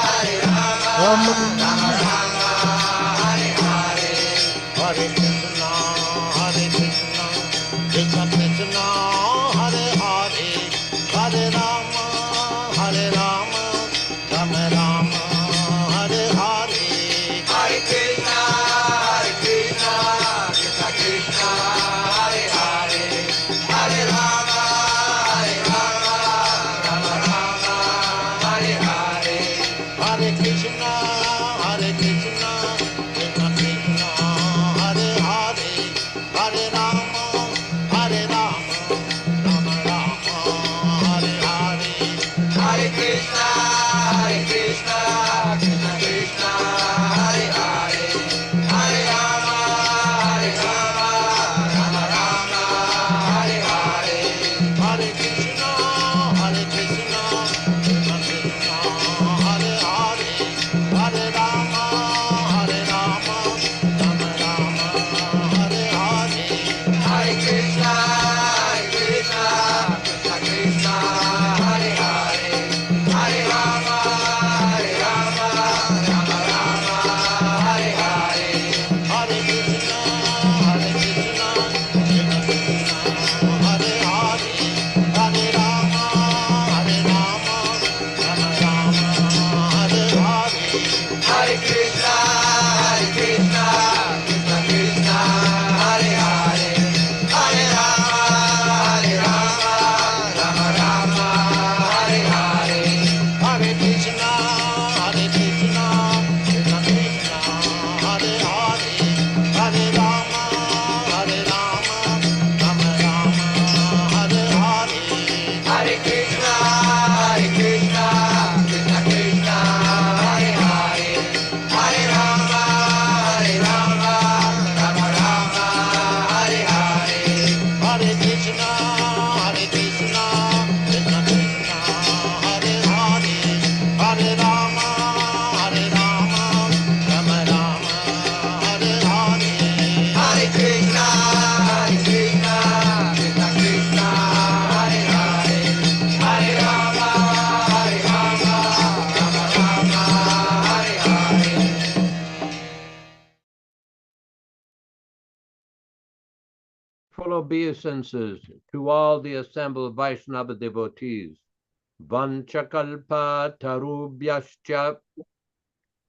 Hare Rama, Rama Rama, Hare Hare. Hare Krishna, Hare Krishna, Krishna Krishna, Hare Hare, Hare Rama, Hare Rama, Rama Rama, Hare Hare. Hare Krishna, Hare Krishna, Krishna Krishna, Hare Hare, Hare Rama, Hare Rama, Rama Rama, Hare Hare. Hare Krishna, Hare Krishna, Krishna Krishna, Hare Hare, Hare Rama, Hare Rama, Rama Rama, Hare Hare. Hare Krishna, Hare Krishna, Krishna Krishna, Hare Hare, Hare Rama, Hare Rama, Rama Rama, Hare Hare. Hare Krishna, Hare Krishna, Krishna Krishna, Hare Hare, Hare Rama, Hare Rama, Rama Rama, Hare Hare. Hare Krishna, Hare Krishna, Krishna Krishna, Hare Hare, Hare Rama, Hare Rama, Rama Rama, Hare Hare. Hare Krishna, Hare Krishna, Krishna Krishna, Hare Hare, Hare Rama, Hare Rama, Rama Rama, Hare Hare. Hare Krishna, Hare Krishna, Krishna Krishna, Hare Hare, Hare Rama, Hare Rama, Rama Rama, Hare Hare. Hare Krishna, Hare Krishna, Krishna Krishna, Hare Hare, Hare Rama, Hare Rama, Rama Rama, Hare Hare. Hare Krishna, Hare Krishna, Krishna Krishna, Hare Hare, Hare Rama, Hare Rama, Rama Rama, Hare Hare. Hare Krishna, Hare Krishna, Krishna Krishna, Hare Hare, Hare Rama, Hare Rama, Rama Rama, Hare Hare. Hare Krishna, Hare Krishna, Krishna Krishna, Hare Hare, Hare Rama, Hare Rama, Rama Rama, Hare Hare.
Full obeisances to all the assembled Vaishnava devotees. Vanchakalpa tarubhyascha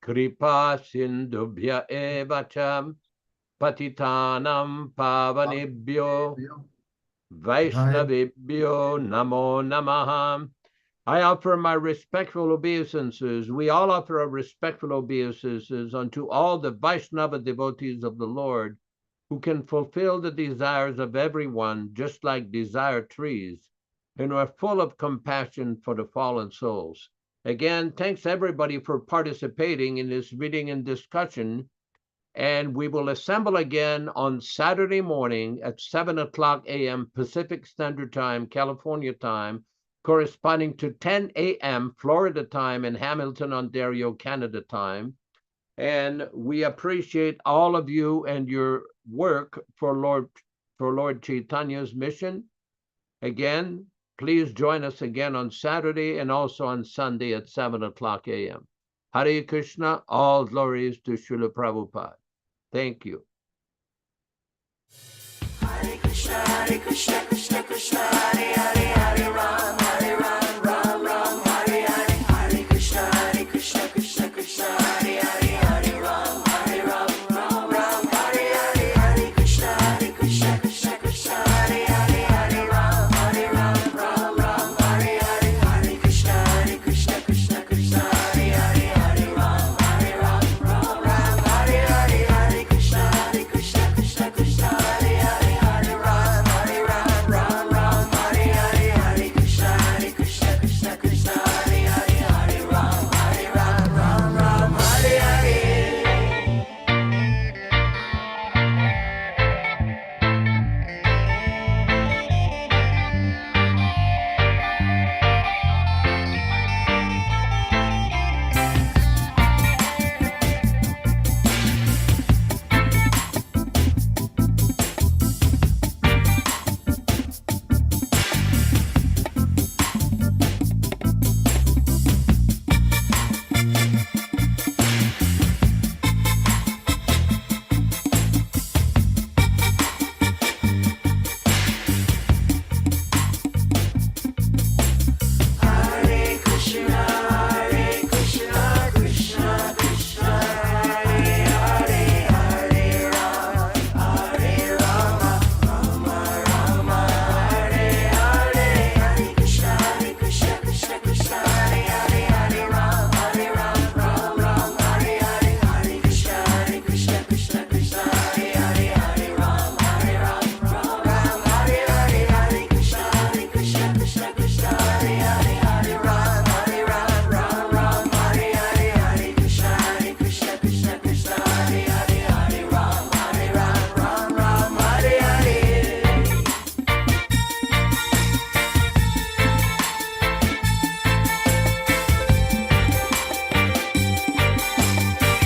kripa sindubhya evacham patitanam pavanebhyo Vaishnavebhyo namo namaha. I offer my respectful obeisances. We all offer our respectful obeisances unto all the Vaishnava devotees of the Lord, who can fulfill the desires of everyone, just like desire trees, and are full of compassion for the fallen souls. Again, thanks everybody for participating in this reading and discussion. And we will assemble again on Saturday morning at 7 o'clock a.m. Pacific Standard Time, California time, corresponding to 10 a.m. Florida time and Hamilton, Ontario, Canada time. And we appreciate all of you and your work for Lord Chaitanya's mission. Again, please join us again on Saturday and also on Sunday at 7 o'clock a.m. Hare Krishna, all glories to Srila Prabhupada. Thank you.
Hare Krishna, Krishna Krishna, Hare Hare, Hare Ram, Ram Ram, Hare Hare. Hare Krishna, Krishna Krishna, Hare Hare, Hare Ram, Ram Hare Hare. Hare Krishna, Krishna Krishna, Hare Hare, Hare Ram, Ram Hare Hare. Hare Krishna, Krishna Krishna, Hare Hare, Hare Ram, Ram Hare Hare. Hare Krishna, Krishna Krishna, Hare Hare, Hare Ram, Ram Hare Hare. Hare Krishna, Krishna Krishna, Hare Hare, Hare Ram, Ram Hare Hare. Hare Krishna, Krishna Krishna, Hare Hare, Hare Rama, Rama Hare Hare. Hare Krishna, Krishna Hare Hare, Hare Ram, Ram Hare Hare. Hare Krishna, Krishna Hare Hare, Hare Ram, Ram Hare Hare. Hare Krishna, Krishna Hare Hare, Hare Ram, Ram Hare Hare. Hare Krishna, Krishna Hare Hare, Hare Ram, Ram Hare Hare.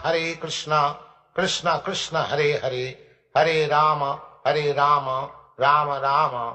Hare Krishna, Krishna Krishna, Hare Hare, Hare Rama, Rama, Rama